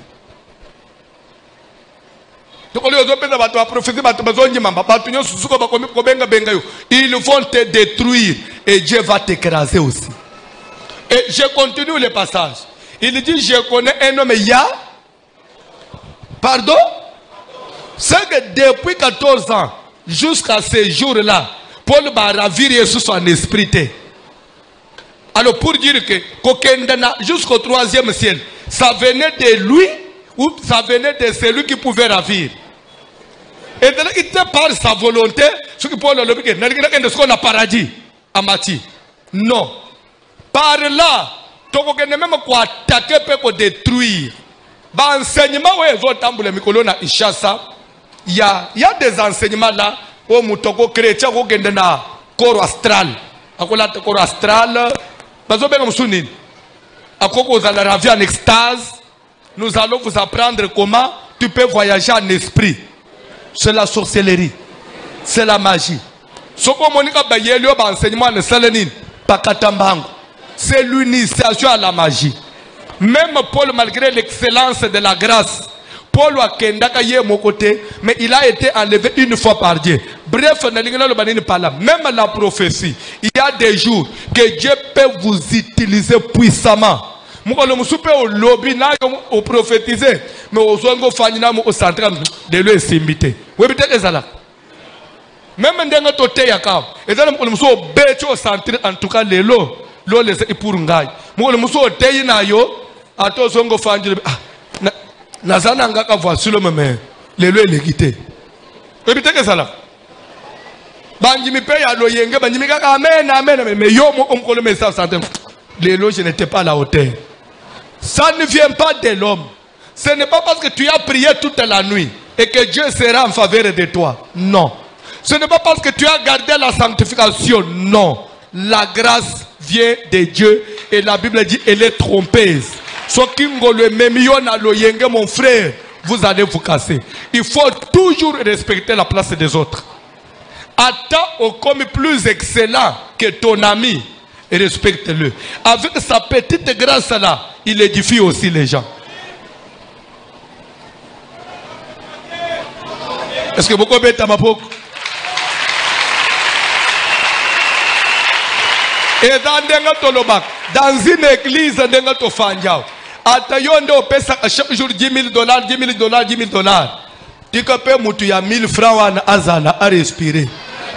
[SPEAKER 1] Ils vont te détruire et Dieu va t'écraser aussi. Et je continue le passage. Il dit, je connais un homme, pardon? C'est que depuis 14 ans, jusqu'à ces jours-là, Paul va ravir Jésus en esprit. Alors pour dire que jusqu'au 3e ciel, ça venait de lui ou ça venait de celui qui pouvait ravir. Et donc il était par sa volonté, ce que Paul a dit, ce qu'on a paradis à Matthieu. Non. Par là, tu peux même attaquer pour détruire. Enseignement, il y a des enseignements là, où les chrétiens ont un corps astral. Un corps astral, vous allez ravir en extase. Nous allons vous apprendre comment tu peux voyager en esprit. C'est la sorcellerie. C'est la magie. C'est l'initiation à la magie. Même Paul, malgré l'excellence de la grâce, Paul a kendaka mon côté, mais il a été enlevé une fois par Dieu. Bref, même la prophétie, il y a des jours que Dieu peut vous utiliser puissamment. Au lobby, au prophétiser, mais au zongo fanina au central de lui s'imiter. Oui, peut-être ça là. Même dans notre théâtre, et dans le muso becho centre en tout cas les lots, les pour ngai. Moi le muso théâtre na yo, à toi zongo fanina. Nazana ngaka voici le même. Les lots les quitter. Oui, peut-être ça là. Banji mi paye à l'oyenge, banji mi kaka amen amen mais yo mo comme le message centre. Les lots je n'étais pas à la hauteur. Ça ne vient pas de l'homme. Ce n'est pas parce que tu as prié toute la nuit et que Dieu sera en faveur de toi. Non. Ce n'est pas parce que tu as gardé la sanctification. Non. La grâce vient de Dieu et la Bible dit elle est trompeuse. Mon frère, vous allez vous casser. Il faut toujours respecter la place des autres. Attends au comme plus excellent que ton ami. Et respecte-le. Avec sa petite grâce là, il édifie aussi les gens. Est-ce que beaucoup bêta ma poque? Et dans une église, chaque jour 10 000 dollars, 10 000 dollars, 10 000 dollars. Tu peux y a 1000 francs à respirer.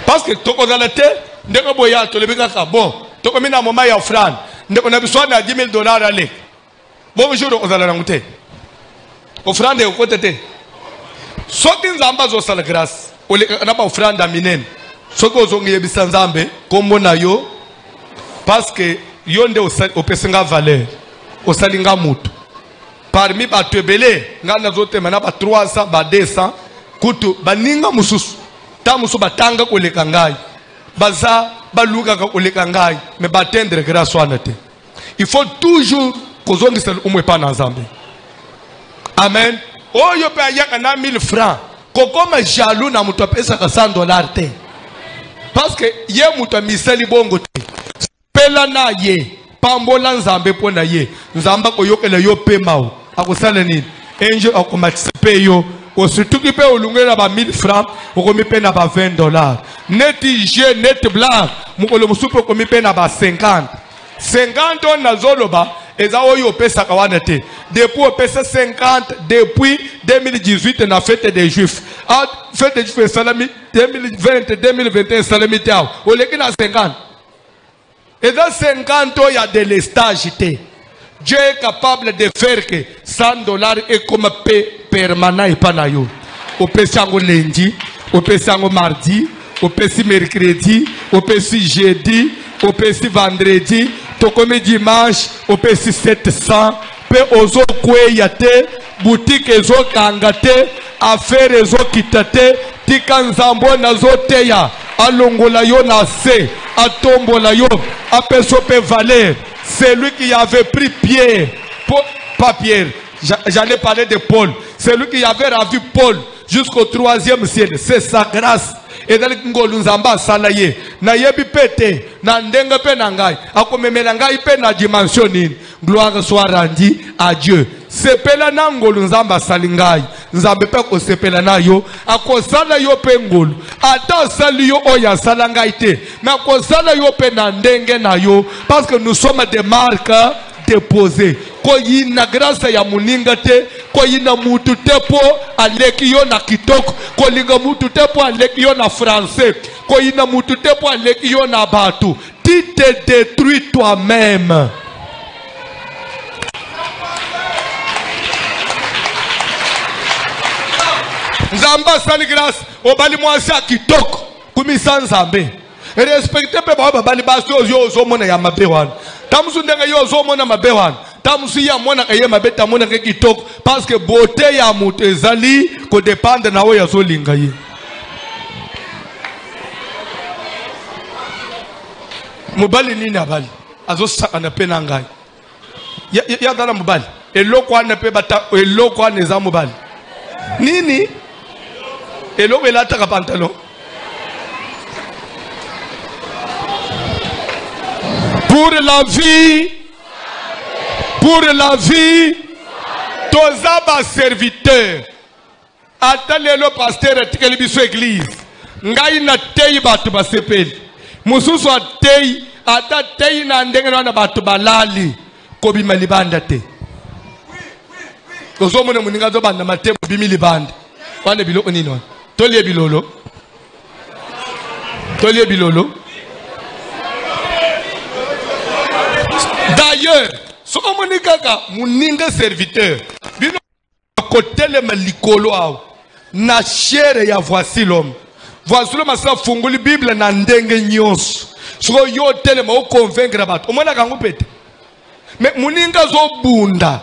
[SPEAKER 1] Parce que tu as bon. Tu as un moment offrande. On a besoin de 10 000 dollars à l'aller. Bonjour, vous allez la monter. Offrande au côté. soki nzambe azosala grâce na baofranda minene soki ozongiyebisa nzambe kombo na yo parce que yo nde opesi nga valeur osali nga mutu parmi bato ebele nga nazotema na ba 300 ba 200 kutu baninga mususu ta musu batanga koleka ngai baza balukaka koleka ngai me batendre grâce wana te. Il faut toujours kozongisa umwe pa na nzambe. Amen. Oyo pe ayaka na 1000 francs kokoma jaloux na mutu apesa ka $100 te parce que ye mutu misali bongo te pela na ye pambola nzambe pona ye nzamba koyokela yo pe mawo akosala nini enje akomatisipe yo osutuki pe olungela ba 1000 francs okomi pe na ba $20 neti je net blanc mukolo musupe okomi pe na ba 50 on nazoloba eza oyo pesa kawana te depuis opesa 50 depuis 2018 na fête des juifs a fête des juifs salami 2020 2021 salami tao oleki na 50 eza 50 oya de l'estage te. Dieu est capable de faire que $100 est comme paix permanent et pas nayo. Au pesango lundi, au pesango mardi, au pesi mercredi, au pesi jeudi, au pesi vendredi, to comme dimanche, au pesi 700, pe ozo kweyate, boutique ezo kangate, affaire ezo kitate, tika nzambo nazo teya, alongola yo na se, atombola yo, apeso pe valer. C'est lui qui avait pris Pierre, pas Pierre, j'allais parler de Paul. C'est lui qui avait ravi Paul jusqu'au 3e ciel. C'est sa grâce. Et dans le Ngolunzamba Salaye, na yebi pete, na ndenga pe nangai, akomemela ngai pe na dimension nini. Gloire soit rendue à Dieu. Sepela na Ngolunzamba salingai, nzambe pe ko sepela na yo, akosala yo pe ngolu. Ata sali yo oya salangai te, na kosala yo pe na ndenge na yo, parce que nous sommes des marques déposées. Ko yina grâce ya muninga te, ko yina mutu te po aleki yo na kitoko, ko linga mutu te po aleki yo na français, ko yina mutu te po aleki yo na batu. Tu te détruis toi-même. Nzamba sali grâce obali mwasi kitoko kumisa nzambe respecte pe ba bali baso yo ozomona ya mabe wana tamusu ndenge yo ozomona mabe wana tamusu ya mona kaye mabe tamona ke kitoko parce que beauté ya mutu ezali ko dépendre na oyo azolinga ye. Mubali nini abali azosaka na pe na ngai ya dala mubali eloko wana pe bata eloko wana eza mubali nini eloko elataka pantalon pour la vie toza ba serviteur ata lelo pasteur etikeli biso église ngai na tei bato basepeli mususu atei ata tei na ndenge wana bato balali kobima libanda te ozomona muninga zo banda matemo bimi libanda wana biloko nini wana tolie bilolo d'ailleurs so omoni kaka muninga serviteur bino kotele malikolo awo na chere ya voici l'homme asa funguli Bible na ndenge nyonso so yo tele ma convaincre bato omona kango pete mais muninga zo bunda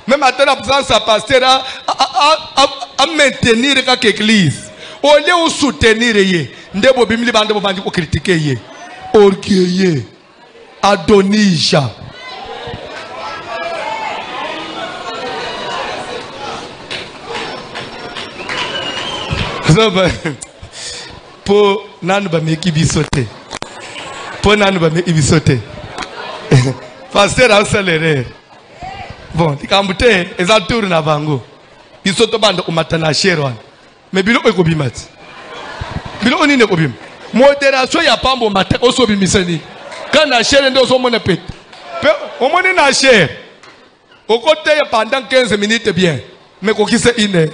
[SPEAKER 1] même à la présence à pasteur à maintenir kaka église au lieu de soutenir ye ndebo bimili bande bandi ko critiquer ye orgueilleux adonija po nanu ba meki bisote po nanu ba meki bisote pasteur a accéléré bon tikambute eza tour na bango bisoto banda umatana sherwan mais bilo ko bimati bilo nini ko bim modération ya pambo mate oso bimisani kana shere ndo so mona pete pe omoni na shere au côté pendant 15 minutes bien mais ko kise ine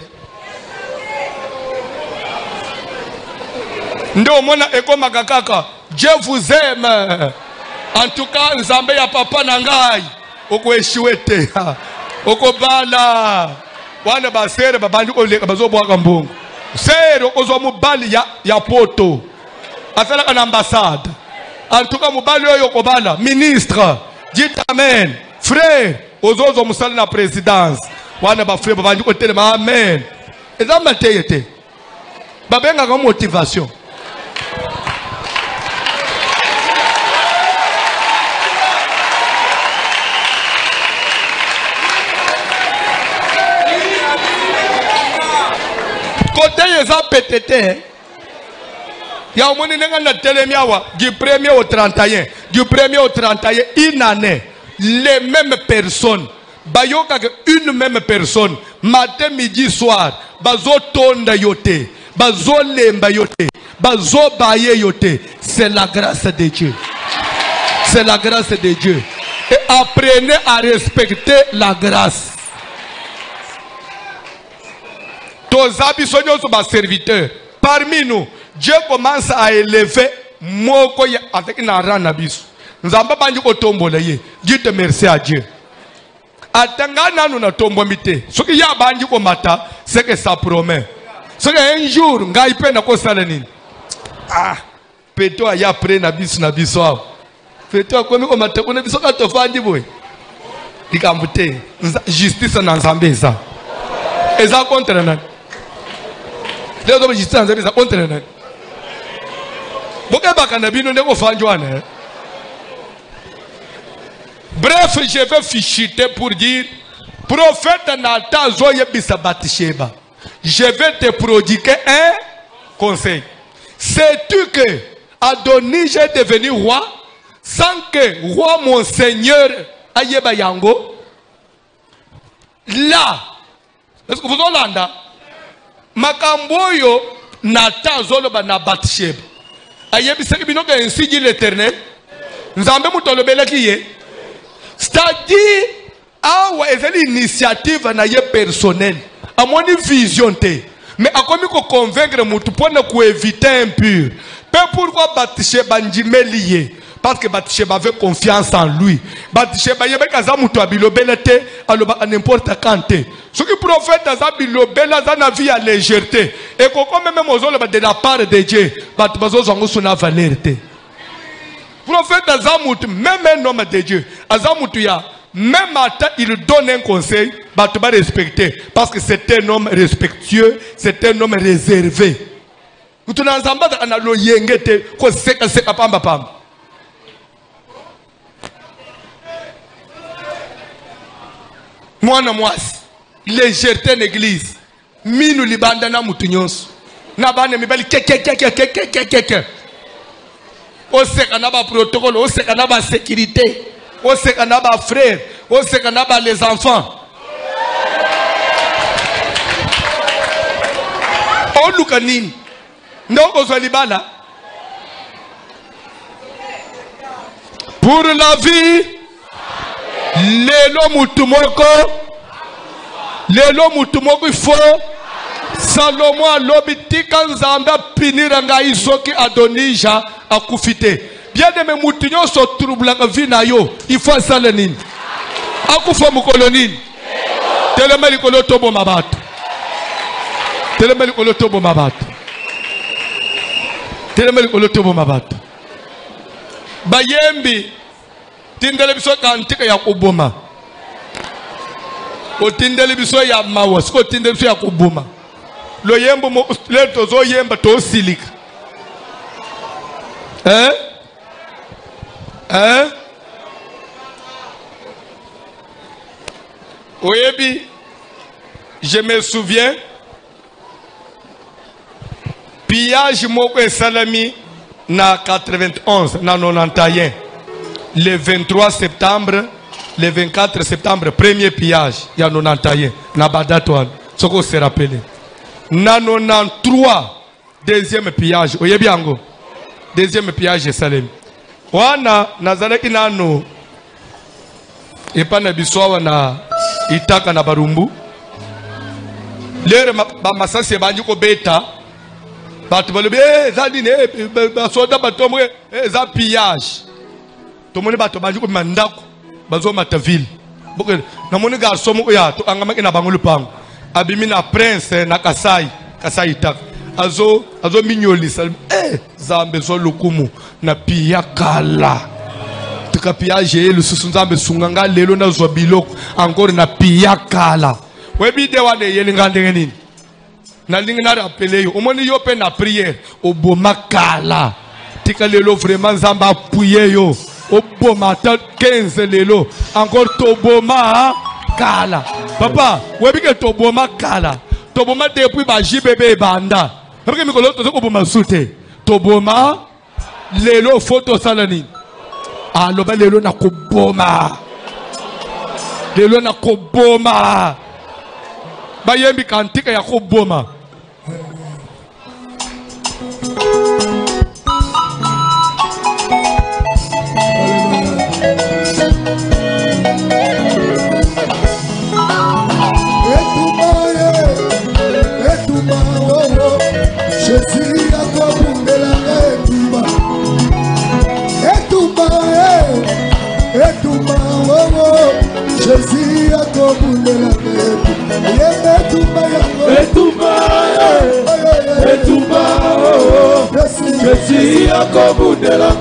[SPEAKER 1] ndo mona eko makakaka Dieu vous aime en tout cas nzambe ya papa na ngai oko eshiwete oko bala wana basere babandi koleka bazobwaka mbongo sere okozwa mobali ya poto asalaka na ambassade antuka mobali oyo kobala ministre dit amen frère ozozwa mosala na présidence wana bafrère babandi kotelema amen eza mateye te babengaka motivation côté eza pétété ya omoni nenga na telemi awa du 1er au 31 du 1er au 31 une année les mêmes personnes bayoka une même personne matin midi soir bazo tonda yote bazo lemba yote bazo baye yote c'est la grâce de Dieu, c'est la grâce de Dieu, et apprenez à respecter la grâce. Tous abisso nyonso ba serviteurs parmi nous, Dieu commence à élever moko avec na rana biso nzamba banji ko tombola ye. Dieu te merci à Dieu atanga nanu na tombo mite soki ya banji ko mata c'est que ça promet soki un jour ngai pe na ko sala nini peto ya pre na biso peto ko mi ko mata ko na biso ka to fandi boy dikambute justice na nzambe eza contre nani leo do justice na nzambe eza contre nani bref, je vais fichiter pour dire prophète Nathan Zoye Bathsheba, je vais te prodiguer un conseil. Sais-tu que Adonijah est devenu roi sans que roi mon seigneur Ayeba Yango? Là, est-ce que vous entendez? Makamboyo Nathan Zoloba na Bathsheba. C'est-à-dire, l'initiative personnelle, à mon vision, mais à comment convaincre mutu pour éviter impur. Pourquoi Bathsheba lié? Parce que Bathsheba avait confiance en lui. Bathsheba y avait kazamutu abilobelete aloba n'importe quand. Ce qui prophète azabilobela zana vie à légèreté. Et comme même aux autres de la part de Dieu, Bathbazo zango suna valeur. Prophète azamutu même un homme de Dieu azamutu ya même matin il donne un conseil, Bathba respecter parce que c'est un homme respectueux, c'est un homme réservé. Nous tenons ensemble à la loyengete ko seka seka pamba pamba. Moi, légèreté l'église. Minu libanda na mutunyos. Na bane mibali ke. O seka na ba protocole, o seka na ba sécurité, o seka na ba frère, o seka na ba les enfants. O lukanini. Ndoko zo libala. Pour la vie lelo mutumoko il faut Salomon alobi tika nzambe pinira ngai soki Adonijah akufite bien de mutunyo so trouble la vie na yo il faut sala nini akufa mukolo nini telemeli kolo tobo mabato telemeli kolo tobo mabato telemeli kolo tobo mabato bayembi tindele biso kantika ya kuboma o tindele biso ya mawa siko tindele biso ya kuboma lo yembo mo le tozo yemba to silika oyebi je me souviens pillage moko esalami na 91 na 91 le 23 septembre, le 24 septembre, premier pillage, il y a 91, na Badatouane, ce qu'on se rappelle. Na 93, deuxième pillage, oyebiango, deuxième pillage de Salem. Wana, nazalaki nano, et pas na biswawa na Itaka na Barumbu. Lere masasi se banji ko beta, batu balebe, zadine, basoda batomwe, za pillage. Tomoni bato banji ko mandako bazo mata ville na moni garçon moko ya to angama ina bangulu pango abimi na prince na Kasai tak azo minyolisa zambe zo lukumu na pia kala tika pia jelu susu nzambe sunganga lelo na zwa biloko encore na pia kala webide wane yelinga ndenge nini na lingi na rappeler yo omoni yo pe na prière oboma kala tika lelo vraiment nzambe appuyer yo oboma ta 15 lelo encore toboma kala papa webike toboma kala toboma depuis ba jibebe banda parce que mikolo to toboma sute toboma lelo photo salani aloba lelo na koboma bayembi kantika ya koboma
[SPEAKER 4] Jésus a commandé la Jésus a commandé la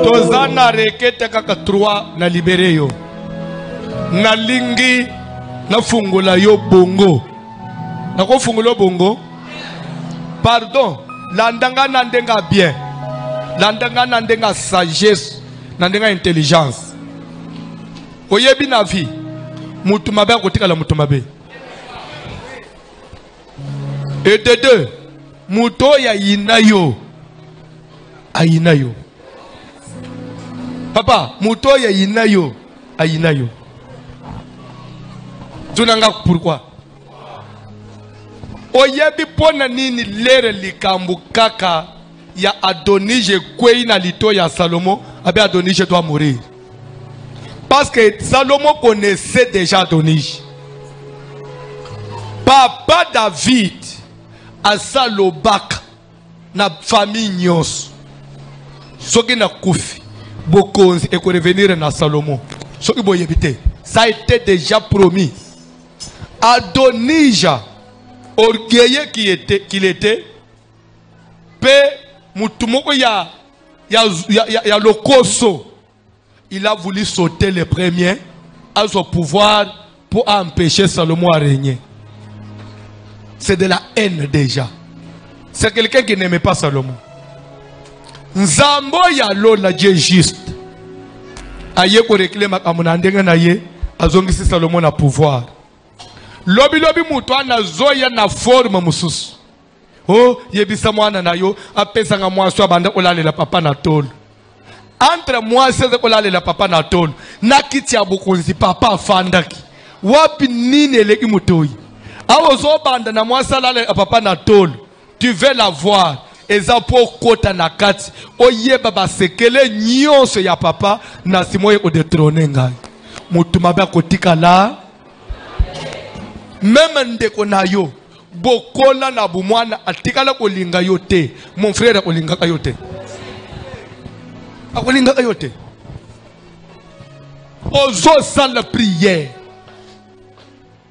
[SPEAKER 1] tozana rekete kaka 3 na libere yo na lingi na fungula yo bongo na ko fungula bongo pardon landanga na ndenga bien landanga na ndenga sagesse na ndenga intelligence oyebi na vie mutu mabe akotikala mutu mabe et de deux muto ya yinayo ayinayo papa muto ya yinayo ayinayo tunanga pourquoi oyebi pona nini lere likambu kaka ya Adonije kwei na lito ya Salomon abe Adonije doit mourir parce que Salomon connaissait déjà Adonije. Papa David a salobaka na famille nyos soki na kufi bokonzi et revenir na Salomon soki boyebite ça a été déjà promis. Adonija orgueilleux qu'il était pe mutumoko ya lokoso il a voulu sauter les premiers à son pouvoir pour empêcher Salomon à régner. C'est de la haine déjà. C'est quelqu'un qui n'aimait pas Salomon. Nzambo ya lola Dieu juste. Aye ko réclame akamuna ndenga na ye azongisi Salomon na pouvoir. Lobi mutu ana zoya na forme mususu. Oh, yebisa mwana na yo apesa nga mwaso abanda kolalela papa na tolo. Entre moi seze kolalela papa na tolo. Na kiti ya bukonzi papa afandaki. Wapi nini eleki mutoyi. Awo zo banda na mwasa lale papa na tolo. Tu veux la voir. Eza po kota na kati. Oyeba basekele nyonso ya papa na simoye ko détrôner ngai. Mutu mabe kotika la. Même ndeko na yo. Bokola na bumwana atikala kolinga yote. Mon frère akolinga kayote. Akolinga kayote. Ozo sala la prière.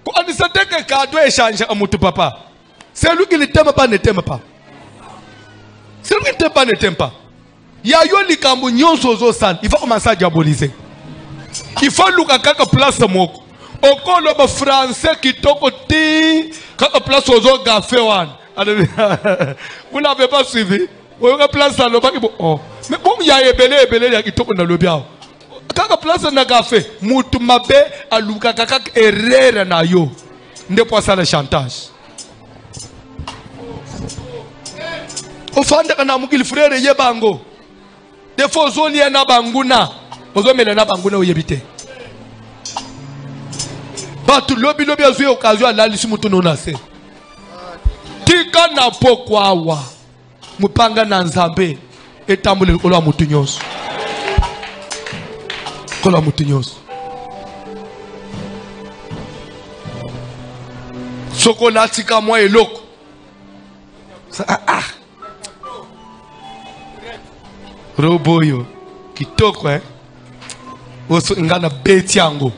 [SPEAKER 1] Quand on sait que cadeau échange à mon papa. C'est lui qui ne t'aime pas, ne t'aime pas. C'est lui qui ne t'aime pas, ne t'aime pas. Il y a eu les cambonions ozo sale. Il faut commencer à diaboliser. Il faut louer à quelque place moko. Au cas le français qui toque quelque place aux gafé wan. Vous n'avez pas suivi. Au place à l'oba qui oh. Mais bon il y a ebele qui toque dans le bien. Quelque place na gafé. Mutu mabe a louka kaka erreur na yo. Ne pas ça le chantage. Au fond de kana mukil frère yebango. Des fois zoli na banguna. Ozo mele na banguna oyebite. Batu lobi azuye occasion alalisi mutu nonase. Tika na pokwa wa. Mupanga na nzambe. Etambule kolwa mutu nyonso. Kolwa mutu nyonso. Soko na tika mwa eloko. Roboyo. Kitoko Oso ngana beti yango.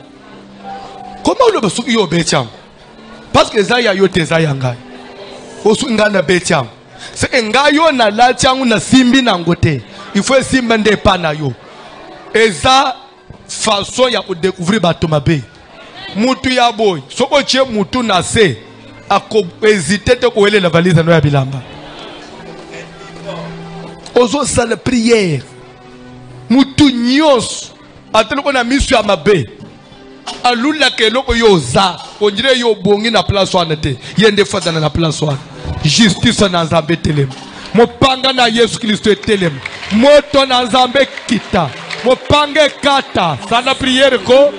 [SPEAKER 1] Comment le besoin yo betiam? Parce que Zaya yo te Zaya ngai. Osu ngana betiam. C'est ngayo na latiangu na simbi na ngote. Il faut simba nde pa na yo. Eza façon ya ko découvrir bato mabe. Mutu ya boy. Soko che mutu na se. Ako hésiter te ko ele la valise no ya bilamba. Ozo sala prière. Mutu nyos. Atelo ko na misu ya mabe. Alula ke loko yoza onjire yo bongi na place wana te yende fadana na place wana justice na nzambe telem mopanga na Yesu Kristo telem moto na nzambe kita mopange kata sana prière ko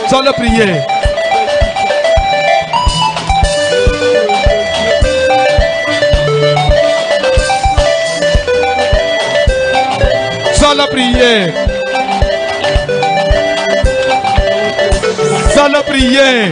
[SPEAKER 1] sana prière sana prière la prière.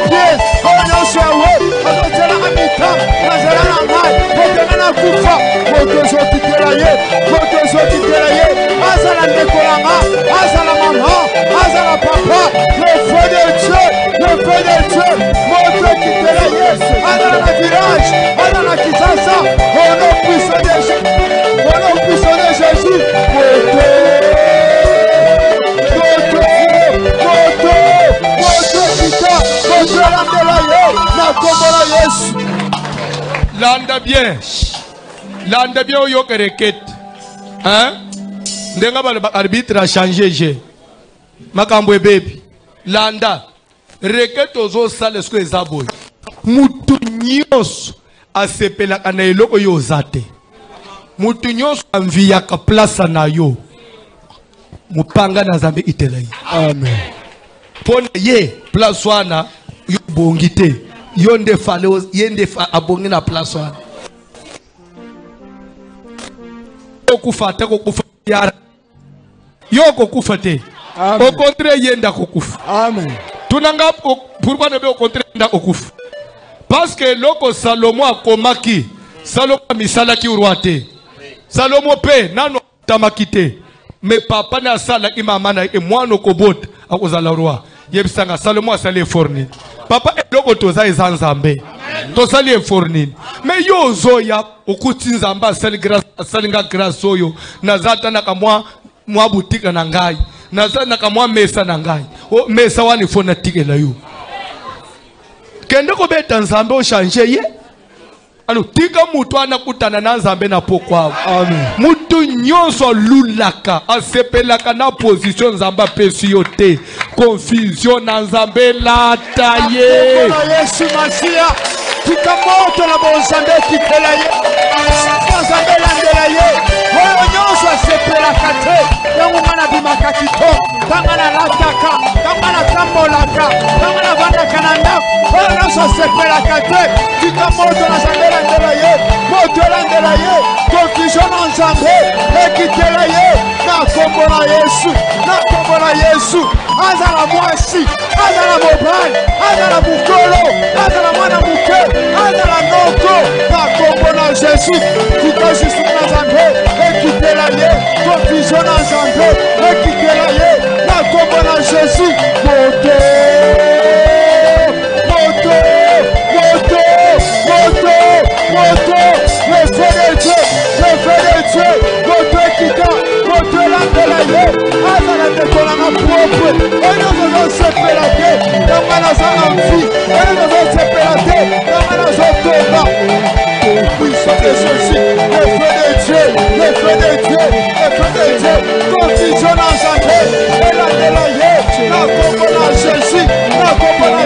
[SPEAKER 5] Yes.
[SPEAKER 4] tata nazala na ngai mokanga na kufa moto ezokitela ye moto ezokitela ye azala ndeko na nga azala mama azala papa le feu de Dieu moto ekitela ye azala na village azala na Kinshasa au nom puissant de Jésus
[SPEAKER 1] Landa bien au yok requête. Hein? Ndenga ba arbitre a changé je. Makambwe baby. Landa. Requête ozo sale sko ezaboy. Mutu nyos asepela kana eloko yo zate. Mutu nyos anvia ka place na yo. Mupanga na Nzambe itela yi.
[SPEAKER 4] Amen.
[SPEAKER 1] Pona ye place wana yo bongite. Yonde fale yende fa abongi na place wana. Okufa te kokufa yara. Yo kokufa te. Au contraire yenda kokufa.
[SPEAKER 4] Amen.
[SPEAKER 1] Tunanga pourquoi ne be au contraire yenda kokufa? Parce que loko Salomo akomaki. Salomo misalaki roi te. Salomo pe nano tamakite. Mais papa na sala ki mama na e mwana kobota akozala roi. Yebisanga Salomo asali forni. Papa eloko toza ezanzambe. Tosali eforni. Mais yo zoya okuti nzamba asali grâce oyo nazata na kamwa mwa boutique na ngai. Nazata na kamwa mesa na ngai. O mesa wani fona tikela yo. Kende ko beta nzambe o changer ye. Ano tika mutu anakutana na Nzambe na pokwa.
[SPEAKER 4] Amen.
[SPEAKER 1] Mutu nyonso lulaka asepelaka na position Nzamba pesi yo te. Confusion na Nzambe lataye.
[SPEAKER 4] Yesu Masia. Tika moto na bonzambe kitela ye. Nzambe landela ye. Oyo nyonso asepelaka te. Yango mana bimaka kito. Tanga na lataka. Tanga na tambolaka. Tanga na vandaka na ndako. Oyo nyonso asepelaka te. Tika moto na Nzambe landela ye. Moto landela ye. Confusion na Nzambe ekitela ye. Na kombo na Yesu. Na kombo na Yesu. Azala mwasi. Azala mobali. Azala mukolo. Azala mwana muke. Azala noko. Na kombo na Jésus. Tika Jésus na Nzambe ekitela ye. Confusion na Nzambe ekitela ye. Na kombo na Jésus. Moto. Le feu de Dieu, moto ekita, moto landela ye, azala ndeko na propre, oyo zozo sepela te, nanga nazala mfi, oyo zozo sepela te, nanga nazotoba. Puissant de Jésus, le feu de Dieu, confusion na Nzambe, elandela ye, na kombo na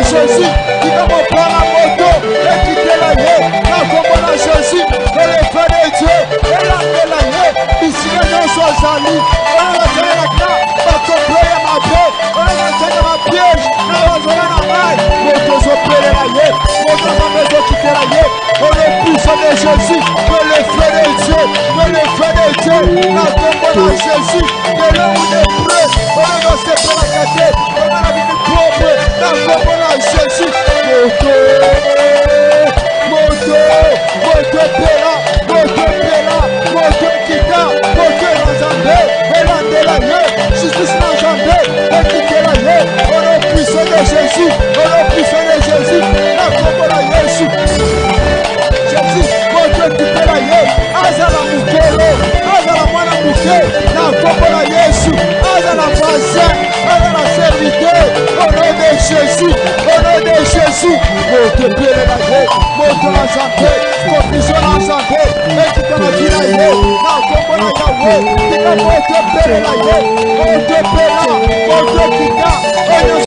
[SPEAKER 4] Jésus, tika mopanga moto, ekitela ye, na kombo na Jésus, le feu de Dieu, elandela ye, bisika nyonso azali, oyo bazalaka bakomple ya mabe, oyo bazalaka bapiège, na bazala na ngai, moto ozopelela ye, moto Nzambe ezokitela ye, au nom puissant de Jésus, que le feu de Dieu, na kombo na Jésus, que le ou de près, oyo bazosepelaka te, oyo na bibi propre, na kombo na Jésus, moto pela, moto kita, moto na Nzambe, elandela ye, justice na Nzambe, ekitela ye, au nom puissant de Jésus, na kombo na Yesu. Jésus, moto ekitela ye, azala mukelo, azala mwana muke, na kombo na Yesu, azala voisin, azala serviteur, au nom de Jésus, moto epelela ye, moto na Nzambe, confusion na Nzambe, ekitela vila ye, na kombo na Yawe, tika moto epelela ye, moto epela, moto ekita,